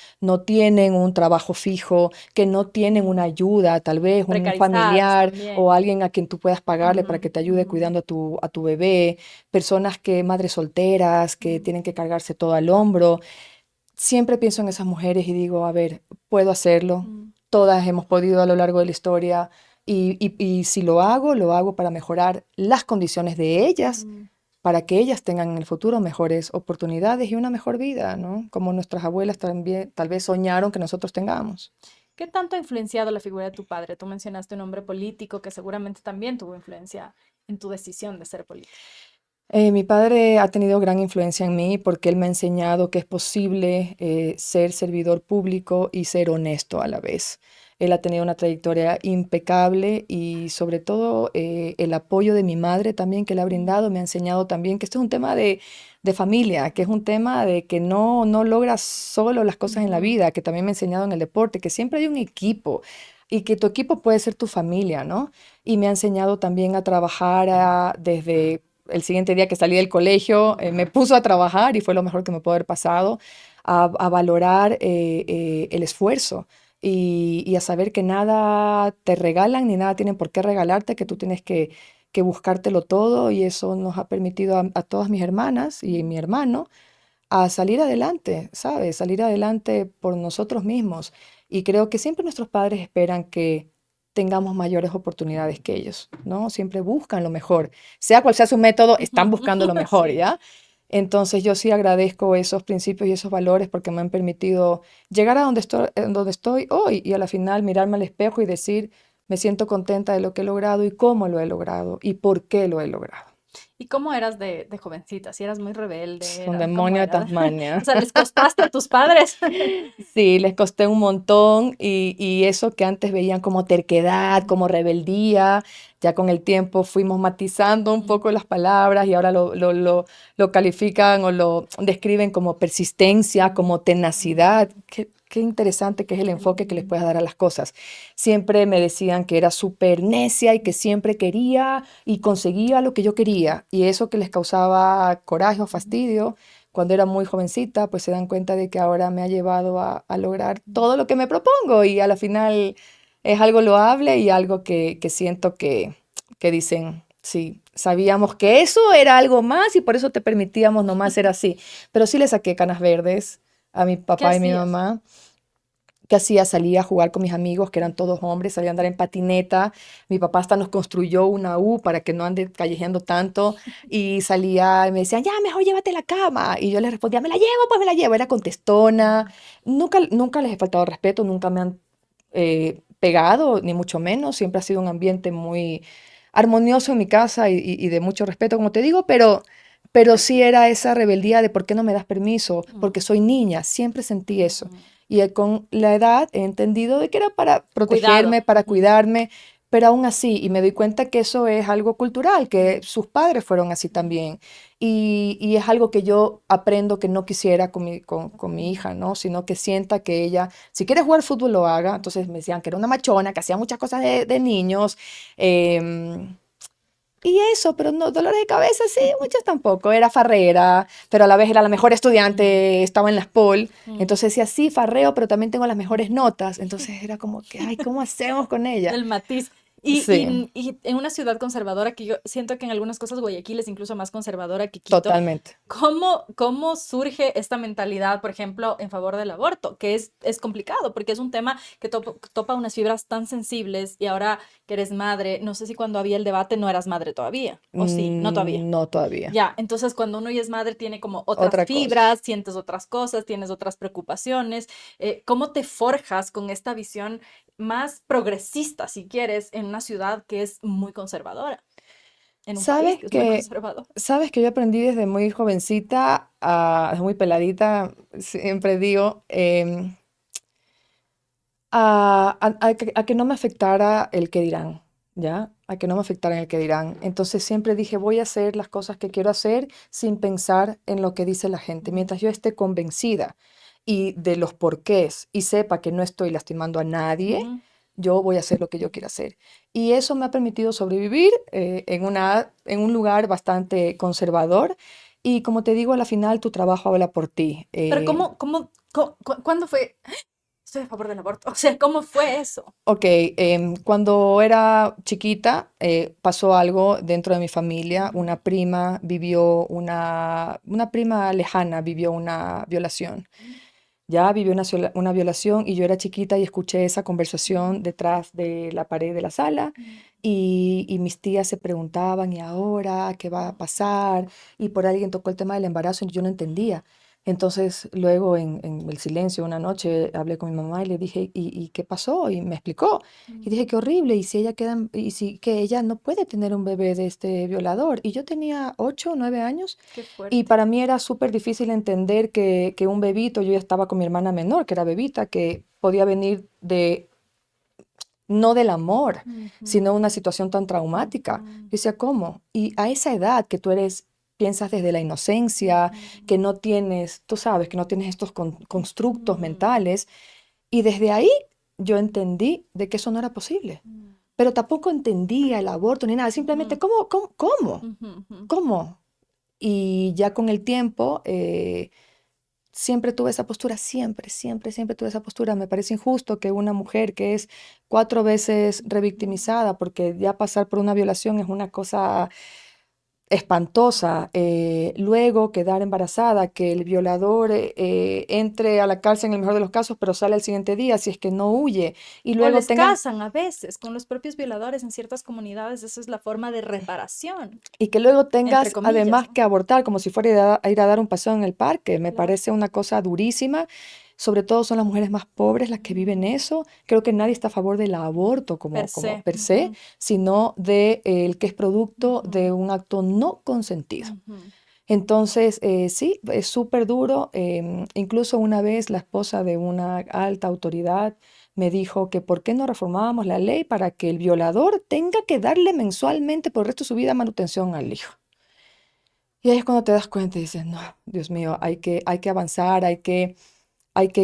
tienen un trabajo fijo, que no tienen una Mm. ayuda, tal vez un Precarizadas familiar o también. alguien a quien tú puedas pagarle para Ujú. que te ayude Ujú. cuidando a tu bebé, personas madres solteras, que Mm. tienen que cargarse todo al hombro. Siempre pienso en esas mujeres y digo, a ver, puedo hacerlo. Mm. Todas hemos podido a lo largo de la historia y si lo hago para mejorar las condiciones de ellas, Mm. para que ellas tengan en el futuro mejores oportunidades y una mejor vida, ¿no? Como nuestras abuelas también tal vez soñaron que nosotros tengamos. ¿Qué tanto ha influenciado la figura de tu padre? Tú mencionaste un hombre político que seguramente también tuvo influencia en tu decisión de ser político. Mi padre ha tenido gran influencia en mí porque él me ha enseñado que es posible ser servidor público y ser honesto a la vez. Él ha tenido una trayectoria impecable y sobre todo el apoyo de mi madre también que le ha Mm. brindado me ha enseñado también que esto es un tema de familia, que es un tema de que no logras solo las cosas en la Ujú. vida, que también me ha enseñado en el deporte, que siempre hay un equipo y que tu equipo puede ser tu familia, ¿no? Y me ha enseñado también a trabajar desde el siguiente día que salí del colegio, me puso a trabajar y fue lo mejor que me pudo haber pasado, a valorar el esfuerzo y a saber que nada te regalan ni nada tienen por qué regalarte, que tú tienes que buscártelo todo y eso nos ha permitido a todas mis hermanas y mi hermano a salir adelante, ¿sabes? Salir adelante por nosotros mismos. Y creo que siempre nuestros padres esperan que tengamos mayores oportunidades que ellos, ¿no? Siempre buscan lo mejor. Sea cual sea su método, están buscando lo mejor, Sí. ¿ya? Entonces yo sí agradezco esos principios y esos valores porque me han permitido llegar a donde estoy hoy y a la final mirarme al espejo y decir, me siento contenta de lo que he logrado y cómo lo he logrado y por qué lo he logrado. ¿Y cómo eras de jovencita? Si eras muy rebelde, Un eras, ¿cómo demonio de eras? O Tasmania. sea, ¿les costaste a tus padres? Sí, les costé un montón y eso que antes veían como terquedad, como rebeldía, ya con el tiempo fuimos matizando un poco las palabras y ahora lo califican o lo describen como persistencia, como tenacidad. Qué interesante que es el Qué enfoque que les lindo. puedes dar a las cosas. Siempre me decían que era súper necia y que siempre quería y conseguía lo que yo quería y eso que les causaba coraje o fastidio cuando era muy jovencita, pues se dan cuenta de que ahora me ha llevado a lograr todo lo que me propongo y a la final es algo loable y algo que siento que dicen, sí, sabíamos que eso era algo más y por eso te permitíamos nomás ser así. Pero sí le saqué canas verdes a mi ¿Qué papá y mi hacías? mamá que hacía, salía a jugar con mis amigos, que eran todos hombres, salía a andar en patineta. Mi papá hasta nos construyó una U para que no ande callejeando tanto. Y salía y me decían, ya, mejor llévate a la cama. Y yo les respondía, me la llevo, pues me la llevo. Era contestona. Nunca les he faltado respeto, nunca me han pegado, ni mucho menos. Siempre ha sido un ambiente muy armonioso en mi casa y de mucho respeto, como te digo, pero sí era esa rebeldía de por qué no me das permiso, Mm, porque soy niña, siempre sentí eso. ujú. Y con la edad he entendido de que era para Cuidado. protegerme, para Ujú. cuidarme, pero aún así, y me doy cuenta que eso es algo cultural, que sus padres fueron así también. Y es algo que yo aprendo que no quisiera con mi hija, ¿no? Sino que sienta que ella, si quiere jugar fútbol, lo haga. Entonces me decían que era una machona, que hacía muchas cosas de niños. em, y eso, pero no, dolores de cabeza, sí, muchos tampoco. Era farrera, pero a la vez era la mejor Mm, estudiante, estaba en la SPOL. mm. Entonces decía, sí, farreo, pero también tengo las mejores notas. Entonces era como que, ay, ¿cómo hacemos con ella? El matiz. Y, Sí, y en una ciudad conservadora, que yo siento que en algunas cosas Guayaquil es incluso más conservadora que Quito, totalmente. ¿cómo surge esta mentalidad, por ejemplo, en favor del aborto? Que es complicado, porque es un tema que topa unas fibras tan sensibles y ahora que eres madre, no sé si cuando había el debate no eras madre todavía, o sí, no todavía. No todavía. Ya, entonces cuando uno ya es madre tiene como otras Otra cosa. fibras, sientes otras cosas, tienes otras preocupaciones. ¿Cómo te forjas con esta visión más progresista, si quieres, en una ciudad que es muy conservadora, en un país Sabes que es muy que, conservador? sabes que yo aprendí desde muy jovencita, desde muy peladita, siempre digo, a que no me afectara el que dirán, ¿ya? A que no me afectara el que dirán. Entonces siempre dije, voy a hacer las cosas que quiero hacer sin pensar en lo que dice la gente. Mm, Mientras yo esté convencida y de los porqués y sepa que no estoy lastimando a nadie, ujú. yo voy a hacer lo que yo quiera hacer. Y eso me ha permitido sobrevivir en un lugar bastante conservador. Y como te digo, a la final tu trabajo habla por ti. Pero ¿cuándo fue? Estoy a favor del aborto. O sea, ¿cómo fue eso? Ok, cuando era chiquita pasó algo dentro de mi familia. Ujú, Una prima vivió una prima lejana vivió una violación. Ya vivió una violación y yo era chiquita y escuché esa conversación detrás de la pared de la sala y mis tías se preguntaban, ¿y ahora qué va a pasar? Y por alguien tocó el tema del embarazo y yo no entendía. Entonces, luego en el silencio, una noche hablé con mi mamá y le dije, ¿y qué pasó? Y me explicó. Y mm, dije, qué horrible, y si ella queda, y si que ella no puede tener un bebé de este violador. Y yo tenía 8 o 9 años qué y fuerte. para mí era súper difícil entender que un bebito, yo ya estaba con mi hermana menor, que era bebita, que podía venir de, no del amor, Ujú, sino una situación tan traumática. Yo ujú, decía, ¿cómo? Y a esa edad que tú eres, piensas desde la inocencia, ujú, que no tienes, tú sabes, que no tienes estos constructos ujú, mentales, y desde ahí yo entendí de que eso no era posible. ujú, Pero tampoco entendía el aborto ni nada, simplemente, ujú, ¿cómo, cómo, cómo? ujú, ujú. ¿Cómo? Y ya con el tiempo, siempre tuve esa postura, siempre tuve esa postura. Me parece injusto que una mujer que es 4 veces revictimizada, porque ya pasar por una violación es una cosa espantosa. Luego quedar embarazada, que el violador entre a la cárcel en el mejor de los casos, pero sale al siguiente día si es que no huye. Y O luego les tengas, casan a veces con los propios violadores en ciertas comunidades. Eso es la forma de reparación, y que luego entre tengas comillas, además ¿no? que abortar como si fuera a ir a dar un paseo en el parque. Me Claro. parece una cosa durísima. Sobre todo son las mujeres más pobres las que viven eso. Creo que nadie está a favor del aborto Per como se. per se, sino de el que es producto Ujú, de un acto no consentido. ujú. Entonces, sí, es súper duro. Incluso una vez la esposa de una alta autoridad me dijo que por qué no reformábamos la ley para que el violador tenga que darle mensualmente por el resto de su vida manutención al hijo. Y ahí es cuando te das cuenta y dices, no, Dios mío, hay que avanzar, hay que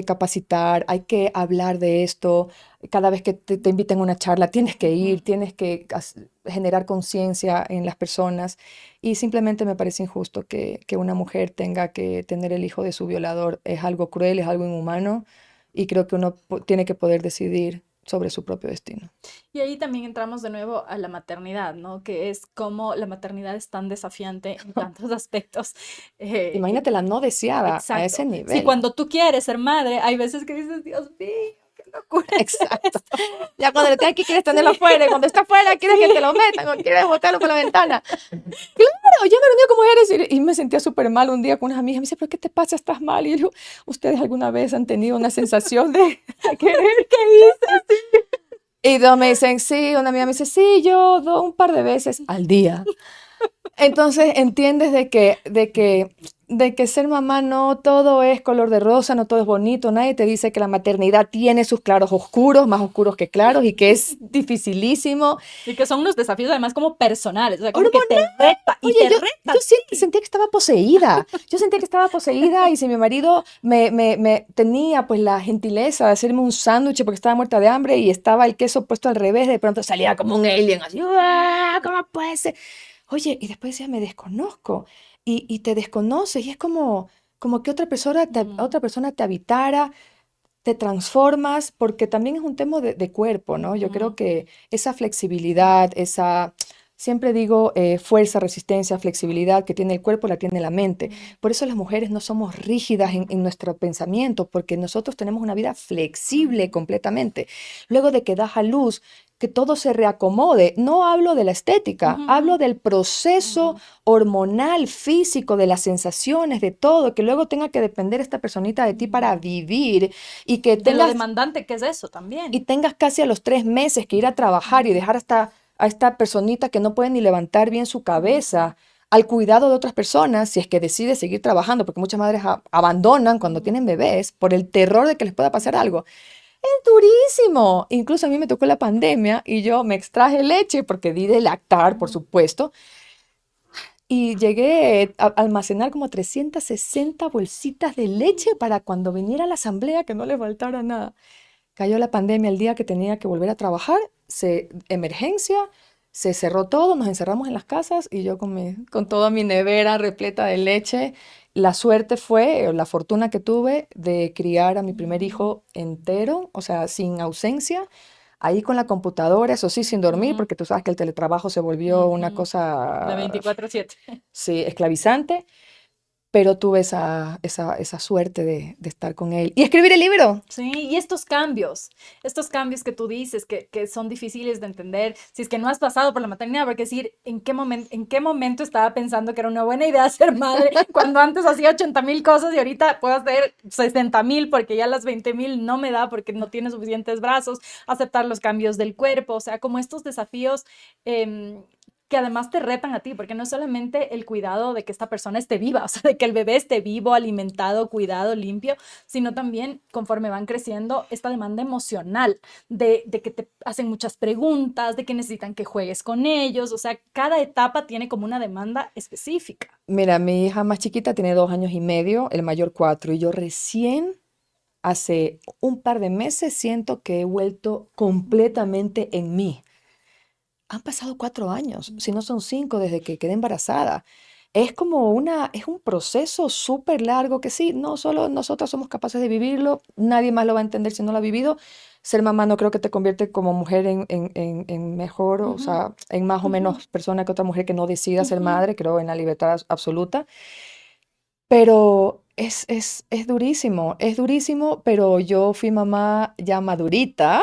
capacitar, hay que hablar de esto. Cada vez que te inviten a una charla, tienes que Ujú. ir, tienes que generar conciencia en las personas. Y simplemente me parece injusto que una mujer tenga que tener el hijo de su violador. Es algo cruel, es algo inhumano. Y creo que uno tiene que poder decidir sobre su propio destino. Y ahí también entramos de nuevo a la maternidad, ¿no? Que es como la maternidad es tan desafiante en tantos aspectos. Eh, Imagínate la no deseada a ese exacto. Si nivel. cuando tú quieres ser madre, hay veces que dices, Dios mío, qué locura es Exacto. esto. Ya cuando le tengas que quieres tenerlo Sí, afuera, y cuando está afuera quieres que te lo sí. metan o quieres botarlo por la ventana. Claro, yo me reuní con mujeres y me sentía súper mal un día con unas amigas. Me dice, ¿pero qué te pasa? ¿Estás mal? Y yo digo, ¿ustedes alguna vez han tenido una sensación de querer? ¿Qué hice? Sí. Y dos me dicen, sí, una amiga me dice, sí, yo un par de veces al día. Entonces entiendes de que ser mamá no todo es color de rosa, no todo es bonito. Nadie te dice que la maternidad tiene sus claros oscuros, más oscuros que claros, y que es dificilísimo. Y que son unos desafíos además como personales, o sea, como que Hormonal. te reta y Oye, te yo reta a ti. sentía que estaba poseída. Yo sentía que estaba poseída y si mi marido me tenía pues la gentileza de hacerme un sándwich porque estaba muerta de hambre y estaba el queso puesto al revés, de pronto salía como un alien así, "¡Ah! ¿Cómo puede ser?". Oye, y después decía, me desconozco. Y te desconoces y es como que Ujú, otra persona te habitara, te transformas, porque también es un tema de cuerpo, ¿no? Yo creo ujú, que esa flexibilidad, siempre digo, fuerza, resistencia, flexibilidad que tiene el cuerpo, la tiene la mente. ujú, Por eso las mujeres no somos rígidas en nuestro pensamiento, porque nosotros tenemos una vida flexible ujú, completamente. Luego de que das a luz, que todo se reacomode. No hablo de la estética, ujú, ujú, hablo del proceso ujú. hormonal, físico, de las sensaciones, de todo, que luego tenga que depender esta personita de ti para Ujú. vivir y que De lo tengas, demandante que es eso y también. tengas casi a los 3 meses que ir a trabajar y Ujú, dejar a esta personita que no puede ni levantar bien su ujú, cabeza al cuidado de otras personas, si es que decide seguir trabajando, porque muchas madres abandonan cuando ujú, tienen bebés por el terror de que les pueda pasar ujú, algo. Es durísimo. Incluso a mí me tocó la pandemia y yo me extraje leche porque di de lactar, por ujú. supuesto, y llegué a almacenar como 360 bolsitas de leche para cuando viniera la asamblea que no le faltara nada. Cayó la pandemia el día que tenía que volver a trabajar, emergencia, se cerró todo, nos encerramos en las casas y yo con toda mi nevera repleta de leche. La suerte fue, o la fortuna que tuve de criar a mi primer Mm, hijo entero, o sea, sin ausencia, ahí con la computadora, eso sí, sin dormir, ujú, porque tú sabes que el teletrabajo se volvió una ujú. De cosa, 24/7. sí, esclavizante, pero tuve esa suerte de estar con él. Y escribir el libro. Sí, y estos cambios que tú dices que son difíciles de entender, si es que no has pasado por la maternidad, porque decir, en qué momento estaba pensando que era una buena idea ser madre, cuando antes hacía 80.000 cosas y ahorita puedo hacer 60.000 porque ya las 20.000 no me da porque no tiene suficientes brazos, aceptar los cambios del cuerpo, o sea, como estos desafíos que además te retan a ti, porque no es solamente el cuidado de que esta persona esté viva, o sea, de que el bebé esté vivo, alimentado, cuidado, limpio, sino también conforme van creciendo esta demanda emocional de que te hacen muchas preguntas, de que necesitan que juegues con ellos, o sea, cada etapa tiene como una demanda específica. Mira, mi hija más chiquita tiene 2 años y medio, el mayor 4, y yo recién hace un par de meses siento que he vuelto completamente en mí. Han pasado 4 años, si no son 5 desde que quedé embarazada. es un proceso súper largo que sí, no solo nosotras somos capaces de vivirlo, nadie más lo va a entender si no lo ha vivido. Ser mamá no creo que te convierte como mujer en mejor, o Ujú, sea, en más o ujú, menos persona que otra mujer que no decida ser ujú. madre, creo en la libertad absoluta. Pero es durísimo, pero yo fui mamá ya madurita.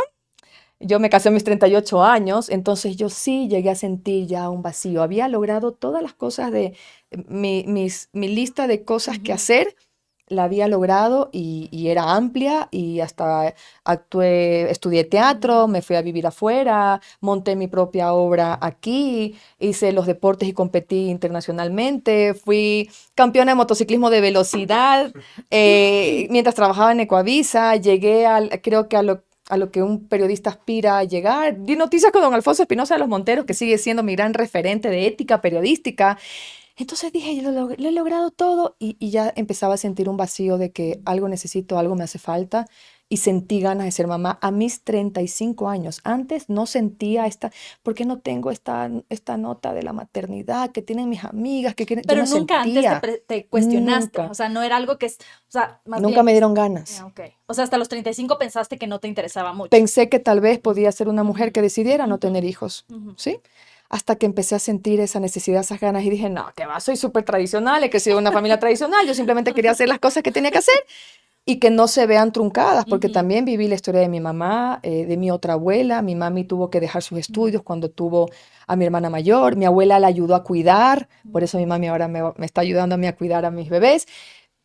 Yo me casé a mis 38 años, entonces yo sí llegué a sentir ya un vacío. Había logrado todas las cosas de mi lista de cosas que Ujú, hacer, la había logrado y era amplia y hasta actué, estudié teatro, ujú, me fui a vivir afuera, monté mi propia obra aquí, hice los deportes y competí internacionalmente, fui campeona de motociclismo de velocidad, mientras trabajaba en Ecoavisa, llegué creo que a lo que un periodista aspira a llegar. Di noticias con don Alfonso Espinosa de los Monteros, que sigue siendo mi gran referente de ética periodística. Entonces dije, lo he logrado todo y ya empezaba a sentir un vacío de que algo necesito, algo me hace falta y sentí ganas de ser mamá a mis 35 años. Antes no sentía ¿por qué no tengo esta nota de la maternidad que tienen mis amigas? Yo Pero no nunca antes sentía, te cuestionaste, o nunca, sea, no era algo que es, o sea, más nunca bien, me dieron ganas. ok. O sea, hasta los 35 pensaste que no te interesaba mucho. Pensé que tal vez podía ser una Ujú, mujer que decidiera no ujú, tener hijos, ujú, ¿sí? Hasta que empecé a sentir esa necesidad, esas ganas y dije, no, que va, soy súper tradicional, he crecido en una familia tradicional, yo simplemente quería hacer las cosas que tenía que hacer y que no se vean truncadas, porque ujú, también viví la historia de mi mamá, de mi otra abuela, mi mami tuvo que dejar sus ujú, estudios cuando tuvo a mi hermana mayor, mi abuela la ayudó a cuidar, por ujú, eso mi mami ahora me está ayudando a mí a cuidar a mis bebés,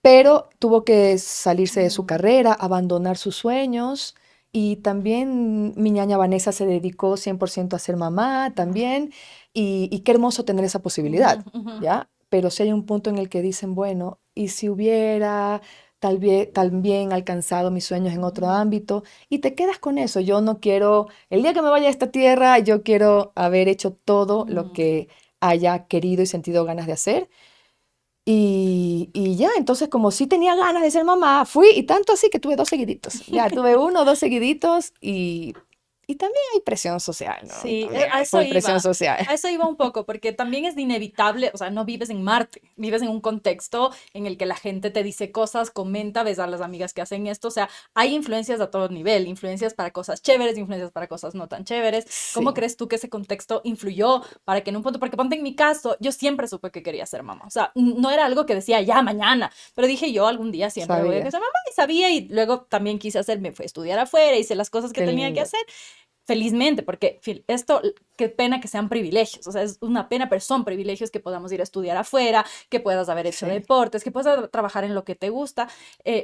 pero tuvo que salirse de su ujú, carrera, abandonar sus sueños y también mi ñaña Vanessa se dedicó 100% a ser mamá también y qué hermoso tener esa ujú, posibilidad, ujú, ¿ya? Pero si hay un punto en el que dicen, bueno, y si hubiera también alcanzado mis sueños en otro ujú, ámbito y te quedas con eso, yo no quiero, el día que me vaya a esta tierra, yo quiero haber hecho todo lo ujú. que haya querido y sentido ganas de hacer y ya, entonces como sí tenía ganas de ser mamá, fui y tanto así que tuve dos seguiditos. Ya tuve uno o dos seguiditos y también hay presión social, ¿no? Sí, También hay full presión social. a eso iba un poco, porque también es inevitable, o sea, no vives en Marte, vives en un contexto en el que la gente te dice cosas, comenta, ves a las amigas que hacen esto, o sea, hay influencias a todo nivel, influencias para cosas chéveres, influencias para cosas no tan chéveres. ¿Cómo Sí, crees tú que ese contexto influyó para que en un punto, porque ponte en mi caso, yo siempre supe que quería ser mamá, o sea, no era algo que decía ya mañana, pero dije yo algún día siempre voy a sabía. ser mamá y sabía y luego también quise hacer, me fui a estudiar afuera, hice las cosas que Qué tenía que lindo. hacer felizmente, porque esto, qué pena que sean privilegios, o sea, es una pena, pero son privilegios que podamos ir a estudiar afuera, que puedas haber hecho Sí. deportes, que puedas trabajar en lo que te gusta,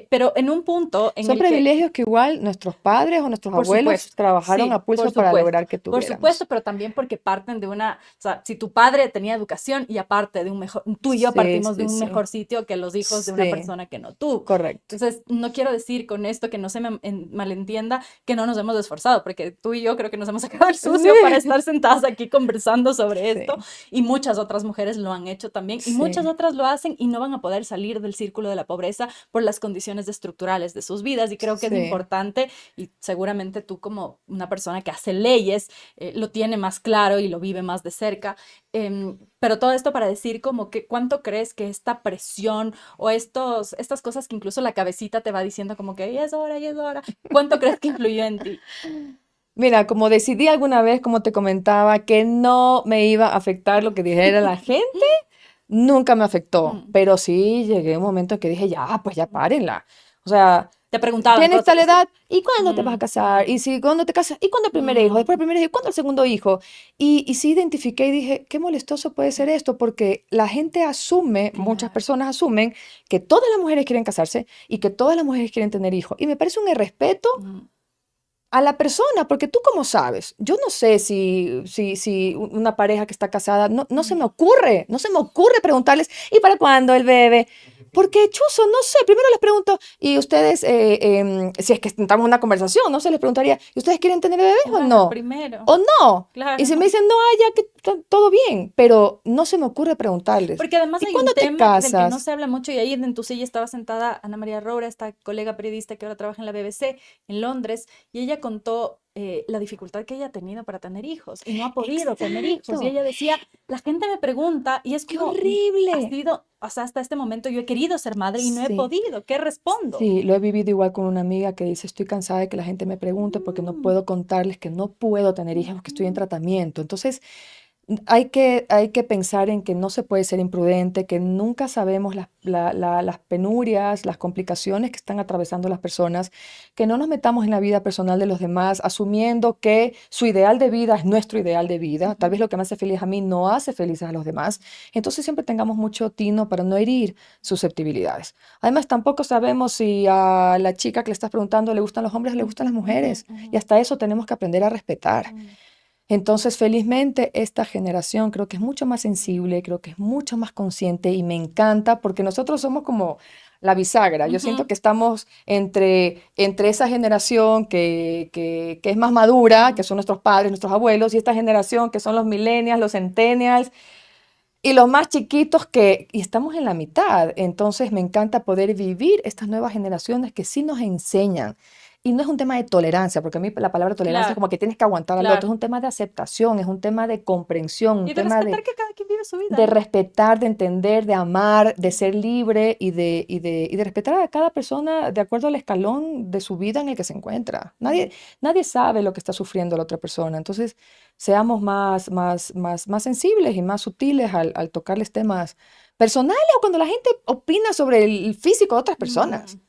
pero en un punto en Son el que privilegios que igual nuestros padres o nuestros por abuelos supuesto, trabajaron sí, a pulso para lograr que por supuesto, tuviéramos. pero también porque parten de una, o sea, si tu padre tenía educación y aparte de un mejor, tú y yo Sí, partimos de sí, un sí. mejor sitio que los hijos de una Sí, persona que no tuvo. correcto. Entonces, no quiero decir con esto que no se me malentienda que no nos hemos esforzado, porque tú y yo creo que nos hemos sacado el sucio para Sí, estar sentadas aquí conversando sobre esto sí, y muchas otras mujeres lo han hecho también y muchas sí, otras lo hacen y no van a poder salir del círculo de la pobreza por las condiciones estructurales de sus vidas y creo que es sí. importante y seguramente tú como una persona que hace leyes lo tiene más claro y lo vive más de cerca. Pero todo esto para decir como que cuánto crees que esta presión o estas cosas que incluso la cabecita te va diciendo como que ya es hora, ¿cuánto crees que influyó en ti? Mira, como decidí alguna vez, como te comentaba, que no me iba a afectar lo que dijera la gente, nunca me afectó. Mm, Pero sí llegué a un momento en que dije, ya, pues ya párenla. O sea, te preguntaban tienes cosas tal así. edad, ¿y cuándo te vas a Mm, casar? Y si, ¿cuándo te casas? ¿Y cuándo el primer hijo? Después mm, el primer hijo, ¿y cuándo el segundo hijo? Y sí identifiqué y dije, qué molestoso puede ser esto, porque la gente asume, muchas claro. personas asumen que todas las mujeres quieren casarse y que todas las mujeres quieren tener hijos. Y me parece un irrespeto Mm, a la persona, porque tú cómo sabes, yo no sé si una pareja que está casada, no se me mm, ocurre, no se me ocurre preguntarles, ¿y para cuándo el bebé? Porque, chuzo, no sé, primero les pregunto, y ustedes, si es que estamos en una conversación, no sé, les preguntaría, ¿y ustedes quieren tener bebés o claro, no? primero, ¿O no? Y claro. si me dicen, no, ya que todo bien, pero no se me ocurre preguntarles, Porque además ¿y hay un cuándo te tema del que no casas? se habla mucho y ahí en tu silla estaba sentada Ana María Roura, esta colega periodista que ahora trabaja en la BBC en Londres, y ella contó la dificultad que ella ha tenido para tener hijos y no ha podido tener hijos. Y Exacto. ella decía, la gente me pregunta y es ¡Qué como, ha horrible! sido, o sea, hasta este momento yo he querido ser madre y no he Sí. podido. ¿Qué respondo? Sí, lo he vivido igual con una amiga que dice, estoy cansada de que la gente me pregunte porque no Mm, puedo contarles que no puedo tener hijos, que estoy en ujú, tratamiento. Entonces, hay que pensar en que no se puede ser imprudente, que nunca sabemos las penurias, las complicaciones que están atravesando las personas, que no nos metamos en la vida personal de los demás, asumiendo que su ideal de vida es nuestro ideal de vida. Tal vez ujú, lo que me hace feliz a mí no hace felices a los demás. Entonces siempre tengamos mucho tino para no herir susceptibilidades. Además, tampoco sabemos si a la chica que le estás preguntando le gustan los hombres o le gustan las ujú, mujeres. ujú, Y hasta eso tenemos que aprender a respetar. ujú, Entonces, felizmente, esta generación creo que es mucho más sensible, creo que es mucho más consciente y me encanta porque nosotros somos como la bisagra. Yo siento ujú, que estamos entre esa generación que es más madura, que ujú. son nuestros padres, nuestros abuelos, y esta generación que son los millennials, los centennials y los más chiquitos y estamos en la mitad. Entonces, me encanta poder vivir estas nuevas generaciones que sí nos enseñan. Y no es un tema de tolerancia, porque a mí la palabra tolerancia es Claro, como que tienes que aguantar al otro, claro. es un tema de aceptación, es un tema de comprensión, un Y de tema respetar que cada quien vive su vida, de ¿no? respetar, de entender, de amar, de Ujú, ser libre y de respetar a cada persona de acuerdo al escalón de su vida en el que se encuentra. Nadie, ujú. nadie sabe lo que está sufriendo la otra persona. Entonces, seamos más sensibles y más sutiles al tocarles temas personales o cuando la gente opina sobre el físico de otras personas. Mm.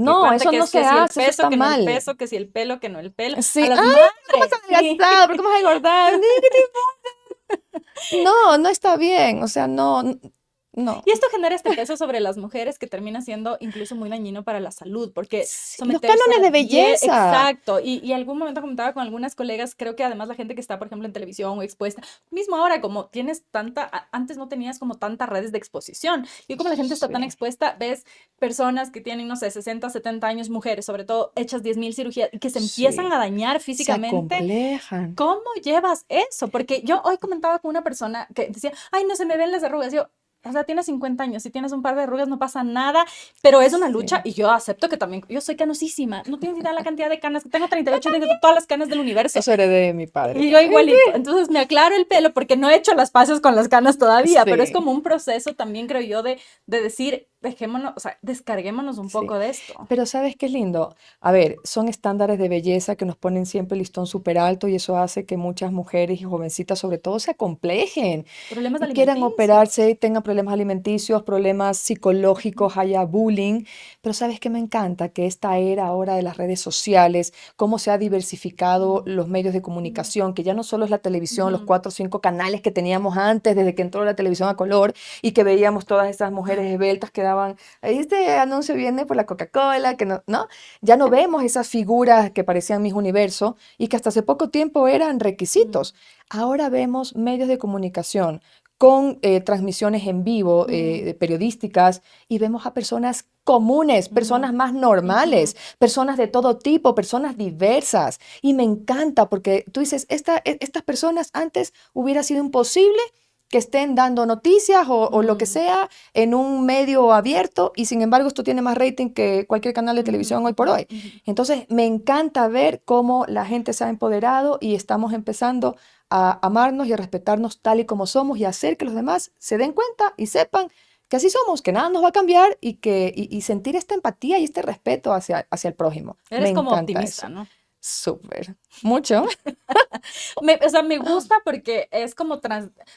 Y No, acuérdate eso no se que si el hace, eso peso, está que no el mal. peso, que si el pelo, que no el pelo. A Sí, las ay, ¿por qué madres, vas a sí. adelgazar? ¿Por qué vas a engordar? ¿Qué No, no está bien, o sea, no, no. Y esto genera este peso sobre las mujeres que termina siendo incluso muy dañino para la salud, porque Sí, los someterse cánones a de dieta, belleza. exacto, y algún momento comentaba con algunas colegas, creo que además la gente que está, por ejemplo, en televisión o expuesta, mismo ahora como tienes antes no tenías como tantas redes de exposición, y como la gente está tan Sí, expuesta, ves personas que tienen, no sé, 60 70 años, mujeres, sobre todo hechas 10.000 cirugías, y que se empiezan sí, a dañar se físicamente. acomplejan. ¿Cómo llevas eso? Porque yo hoy comentaba con una persona que decía, ay, no se me ven las arrugas. Yo, o sea, tienes 50 años, si tienes un par de arrugas no pasa nada, pero es una lucha Sí, y yo acepto que también, yo soy canosísima, no tienes idea de la cantidad de canas, que tengo 38 y tengo todas las canas del universo. eso heredé de mi padre Y yo también. igualito, entonces me aclaro el pelo porque no he hecho las paces con las canas todavía, pero es Sí, como un proceso también, creo yo, de decir, dejémonos, o sea, descarguémonos un sí. poco de esto. Pero ¿sabes qué es lindo? A ver, son estándares de belleza que nos ponen siempre el listón súper alto y eso hace que muchas mujeres y jovencitas sobre todo se acomplejen Problemas y quieran alimenticios. operarse, tengan problemas alimenticios, problemas psicológicos, haya bullying. Pero ¿sabes qué me encanta? Que esta era ahora de las redes sociales, cómo se ha diversificado Ujú, los medios de ujú, comunicación, que ya no solo es la televisión, los ujú, 4 o 5 canales que teníamos antes, desde que entró la televisión a color y que veíamos todas esas mujeres esbeltas que daban este anuncio viene por la Coca-Cola, que no, ¿no? Ya no vemos esas figuras que parecían mis universo y que hasta hace poco tiempo eran ujú, requisitos. Ahora vemos medios de comunicación con transmisiones en vivo, ujú. periodísticas, y vemos a personas comunes, Ujú, personas más ujú, normales, personas de todo tipo, personas diversas. Y me encanta porque tú dices, estas personas antes hubiera sido imposible que estén dando noticias o lo que mm, sea en un medio abierto y sin embargo esto tiene más rating que cualquier canal de ujú, televisión hoy por ujú, hoy. ujú. Entonces me encanta ver cómo la gente se ha empoderado y estamos empezando a amarnos y a respetarnos tal y como somos y a hacer que los demás se den cuenta y sepan que así somos, que nada nos va a cambiar y sentir esta empatía y este respeto hacia el prójimo. Me Eres como encanta optimista, eso. ¿no? Súper. Mucho. O sea, me gusta porque es como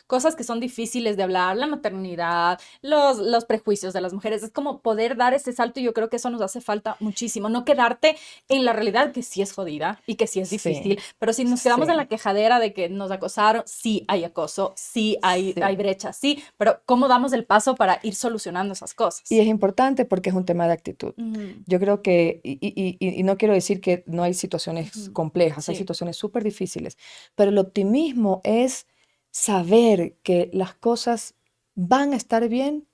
cosas que son difíciles de hablar, la maternidad, los prejuicios de las mujeres, es como poder dar ese salto y yo creo que eso nos hace falta muchísimo, no quedarte en la realidad que sí es jodida y que sí es Sí, difícil, pero si nos quedamos en la sí, quejadera de que nos acosaron, sí hay acoso, sí hay sí. brecha, sí, pero ¿cómo damos el paso para ir solucionando esas Y cosas? es importante porque es un tema de actitud. Ujú, Yo creo que, y no quiero decir que no hay situaciones ujú. complejas, hay Sí. situaciones súper difíciles, pero el optimismo es saber que las cosas van a estar bien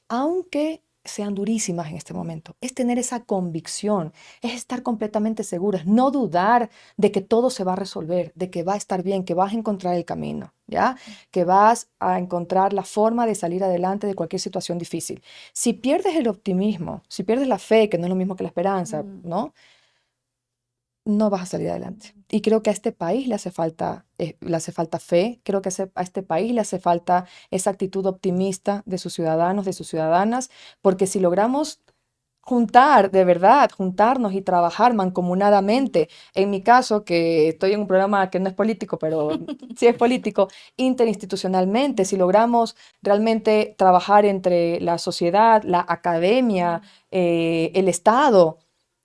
aunque sean durísimas en este momento. Es tener esa convicción, es estar completamente seguro, es no dudar de que todo se va a resolver, de que va a estar bien, que vas a encontrar el camino, ¿ya? Que vas a encontrar la forma de salir adelante de cualquier situación difícil. Si pierdes el optimismo, si pierdes la fe, que no es lo mismo que la esperanza, Ujú. ¿no? no vas a salir adelante. Y creo que a este país le hace falta fe, creo que a este país le hace falta esa actitud optimista de sus ciudadanos, de sus ciudadanas, porque si logramos juntar, de verdad, juntarnos y trabajar mancomunadamente, en mi caso, que estoy en un programa que no es político, pero sí es político, interinstitucionalmente, si logramos realmente trabajar entre la sociedad, la academia, el Estado,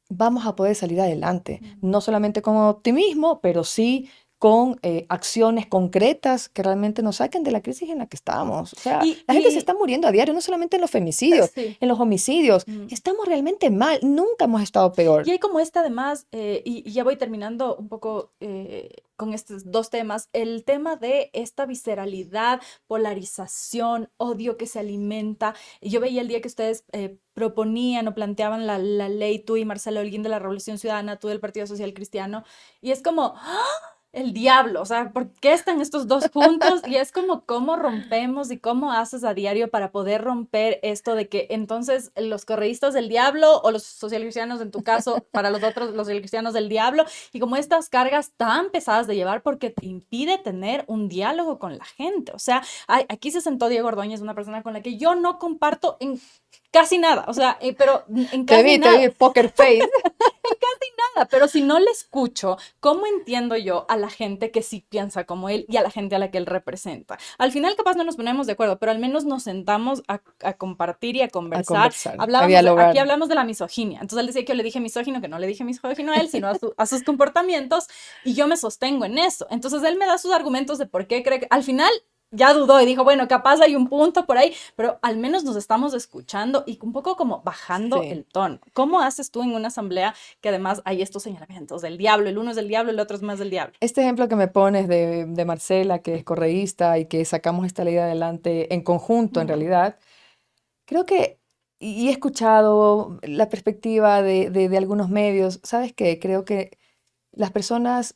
vamos a poder salir adelante, no solamente con optimismo, pero sí con acciones concretas que realmente nos saquen de la crisis en la que estamos. O sea, Y, la gente se y está muriendo a diario, no solamente en los femicidios, sí. en los homicidios. Estamos realmente mal, nunca hemos estado peor. Y hay como este además, y ya voy terminando un poco con estos dos temas, el tema de esta visceralidad, polarización, odio que se alimenta. Yo veía el día que ustedes proponían o planteaban la ley, tú y Marcelo Holguín de la Revolución Ciudadana, tú del Partido Social Cristiano, y es como, ¡ah! El diablo, o sea, ¿por qué están estos dos juntos? Y es como cómo rompemos y cómo haces a diario para poder romper esto de que entonces los correístas del diablo o los socialcristianos en tu caso, para los otros, los socialcristianos del diablo, y como estas cargas tan pesadas de llevar porque te impide tener un diálogo con la gente. O sea, aquí se sentó Diego Ordóñez, una persona con la que yo no comparto en casi nada, o sea, pero en casi Te vi, nada. poker face. Nada, pero si no le escucho, ¿cómo entiendo yo a la gente que sí piensa como él y a la gente a la que él representa? Al final capaz no nos ponemos de acuerdo, pero al menos nos sentamos a compartir y a A conversar. conversar, a Hablábamos dialogar. aquí hablamos de la misoginia. Entonces él decía que yo le dije misógino, que no le dije misógino a él, sino a sus comportamientos, y yo me sostengo en eso. Entonces él me da sus argumentos de por qué cree que al final ya dudó y dijo, bueno, capaz hay un punto por ahí, pero al menos nos estamos escuchando y un poco como bajando Sí. el tono. ¿Cómo haces tú en una asamblea que además hay estos señalamientos del diablo? El uno es del diablo, el otro es más del diablo. Este ejemplo que me pones de Marcela, que es correísta y que sacamos esta ley adelante en conjunto, en realidad, creo que, y he escuchado la perspectiva de algunos medios, ¿sabes qué? Creo que las personas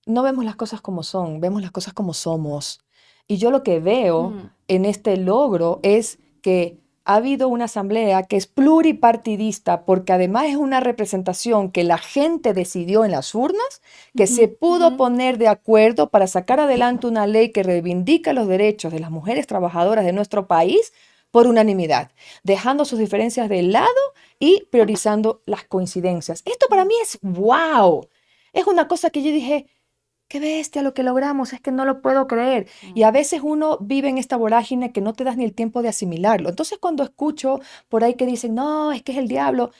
no vemos las cosas como son, vemos las cosas como somos. Y yo lo que veo Mm, en este logro es que ha habido una asamblea que es pluripartidista porque además es una representación que la gente decidió en las urnas, que se pudo poner de acuerdo para sacar adelante una ley que reivindica los derechos de las mujeres trabajadoras de nuestro país por unanimidad, dejando sus diferencias de lado y priorizando las coincidencias. Esto para mí es wow. Es una cosa que yo dije, qué bestia lo que logramos, es que no lo puedo creer. Y a veces uno vive en esta vorágine que no te das ni el tiempo de asimilarlo. Entonces cuando escucho por ahí que dicen, no, es que es el diablo,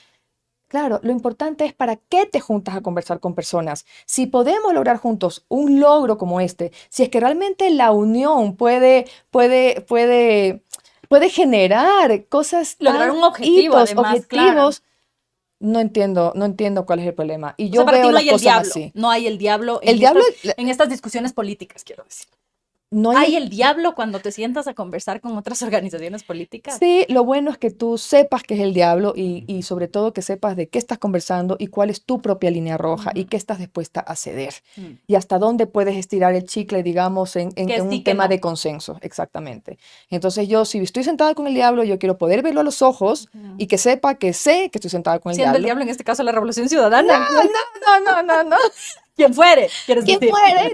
claro, lo importante es para qué te juntas a conversar con personas. Si podemos lograr juntos un logro como este, si es que realmente la unión puede generar cosas lograr tan un objetivo, hitos, además, claro. objetivos, no entiendo cuál es el problema. Y O sea, yo para ti veo no las hay el cosas diablo, así. no hay el diablo El diablo, en estas discusiones políticas, quiero decir. no hay ¿Hay el. el diablo cuando te sientas a conversar con otras organizaciones políticas? Sí, lo bueno es que tú sepas que es el diablo y sobre todo que sepas de qué estás conversando y cuál es tu propia línea roja y Ujú. qué estás dispuesta a ceder Mm. y hasta dónde puedes estirar el chicle, digamos, Que en sí, un que tema no. de consenso, exactamente. Entonces yo, si estoy sentada con el diablo, yo quiero poder verlo a los ojos Ujú. y que sepa que sé que estoy sentada con el Siendo el diablo. diablo en este caso la Revolución Ciudadana. No. Quien fuere, quieres decir.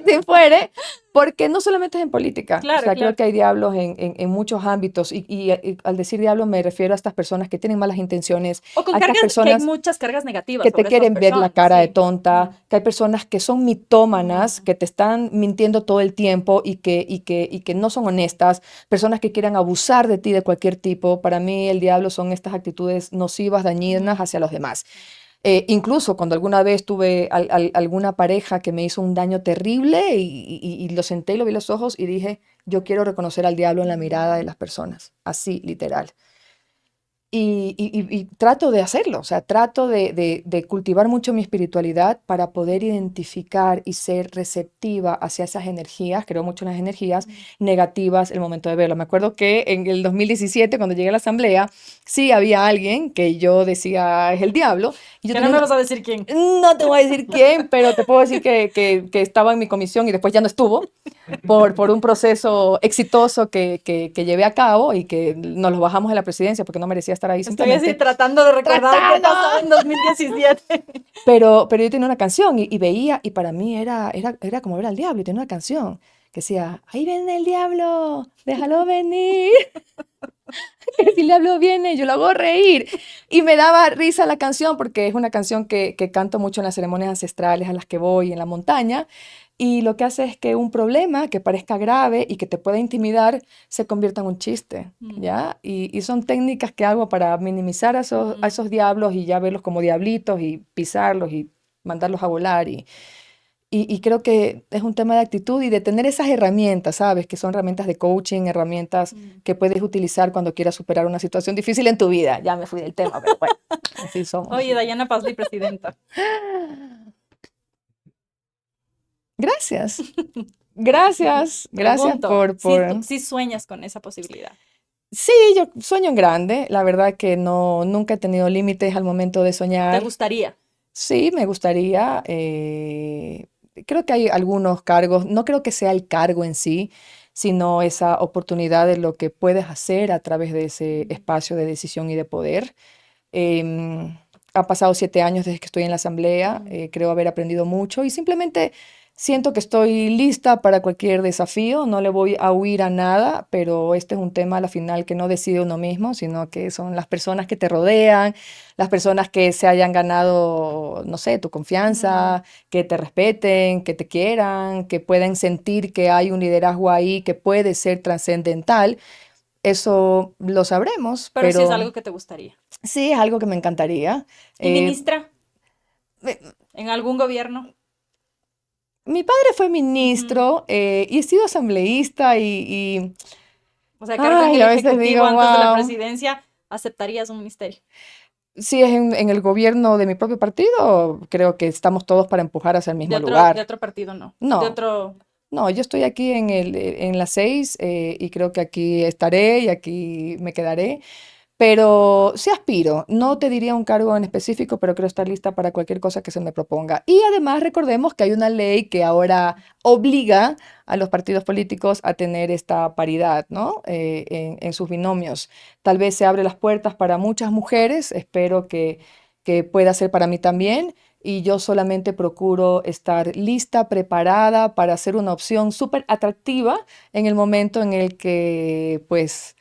Quien fuere, porque no solamente es en política, o Claro, sea, creo claro. que hay diablos en muchos ámbitos y al decir diablo me refiero a estas personas que tienen malas intenciones, O con a estas cargas, que hay personas muchas cargas negativas que te sobre estas quieren ver la personas, cara de sí. tonta, que hay personas que son mitómanas, Mm. que te están mintiendo todo el tiempo y que no son honestas, personas que quieran abusar de ti de cualquier tipo. Para mí el diablo son estas actitudes nocivas, dañinas hacia los demás. Incluso cuando alguna vez tuve alguna pareja que me hizo un daño terrible y lo senté y lo vi a los ojos y dije, yo quiero reconocer al diablo en la mirada de las personas, así, literal. Y trato de hacerlo, o sea, trato de cultivar mucho mi espiritualidad para poder identificar y ser receptiva hacia esas energías, creo mucho en las energías negativas el momento de verlo. Me acuerdo que en el 2017, cuando llegué a la asamblea, sí había alguien que yo decía es el diablo, y yo Que no tenía me una, vas a decir quién. no te voy a decir quién, pero te puedo decir que estaba en mi comisión y después ya no estuvo por un proceso exitoso que llevé a cabo y que nos lo bajamos de la presidencia porque no merecía estar ahí Estoy así simplemente. tratando de recordar qué ¡Tratando! pasó en 2017. Pero yo tenía una canción y veía, y para mí era como ver al diablo, y tenía una canción que decía, ahí viene el diablo, déjalo venir. Que si el diablo viene, yo lo hago reír. Y me daba risa la canción porque es una canción que canto mucho en las ceremonias ancestrales a las que voy en la montaña. Y lo que hace es que un problema que parezca grave y que te pueda intimidar se convierta en un chiste, ¿ya? Y son técnicas que hago para minimizar a esos diablos y ya verlos como diablitos y pisarlos y mandarlos a volar. Y creo que es un tema de actitud y de tener esas herramientas, ¿sabes? Que son herramientas de coaching, herramientas que puedes utilizar cuando quieras superar una situación difícil en tu vida. Ya me fui del tema, pero bueno, así somos. Oye, Dayana Pazley, presidenta. Gracias. Gracias. Gracias Pregunto, por... si sueñas con esa posibilidad. Sí, yo sueño en grande. La verdad que no, nunca he tenido límites al momento de ¿Te soñar. gustaría? Sí, me gustaría. Creo que hay algunos cargos, no creo que sea el cargo en sí, sino esa oportunidad de lo que puedes hacer a través de ese espacio de decisión y de poder. Em, Ha pasado 7 años desde que estoy en la asamblea, creo haber aprendido mucho y simplemente siento que estoy lista para cualquier desafío, no le voy a huir a nada, pero este es un tema a la final que no decide uno mismo, sino que son las personas que te rodean, las personas que se hayan ganado, no sé, tu confianza, que te respeten, que te quieran, que pueden sentir que hay un liderazgo ahí que puede ser trascendental. Eso lo sabremos, Pero sí es pero algo que te gustaría. sí, es algo que me encantaría. ¿Y ministra Me- en algún gobierno? Mi padre fue Ujú. ministro y he sido asambleísta O sea, cargo en ay, el a veces Ejecutivo digo, antes de la wow, presidencia, ¿aceptarías un ministerio? si es en el gobierno de mi propio partido, creo que estamos todos para empujar hacia el mismo De lugar. otro partido no. De No, otro. no, yo estoy aquí en las 6 y creo que aquí estaré y aquí me quedaré. Pero sí aspiro, no te diría un cargo en específico, pero creo estar lista para cualquier cosa que se me proponga. Y además recordemos que hay una ley que ahora obliga a los partidos políticos a tener esta paridad, ¿no? En sus binomios. Tal vez se abre las puertas para muchas mujeres, espero que pueda ser para mí también. Y yo solamente procuro estar lista, preparada para ser una opción súper atractiva en el momento en el que, pues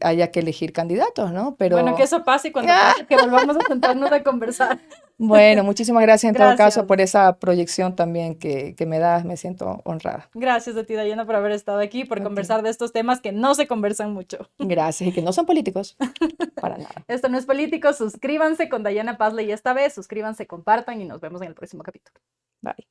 haya que elegir candidatos, ¿no? Bueno, que Pero, eso pase y cuando ¡ah! pase que volvamos a sentarnos a conversar. Bueno, muchísimas gracias en todo caso por Gracias. esa proyección también que me das, me siento honrada. Gracias a ti, Dayana, por haber estado aquí, por A ti. conversar de estos temas que no se conversan mucho. Gracias, y que no son políticos, para nada. Esto no es político, suscríbanse con Dayana Pazley esta vez, suscríbanse, compartan y nos vemos en el próximo capítulo. Bye.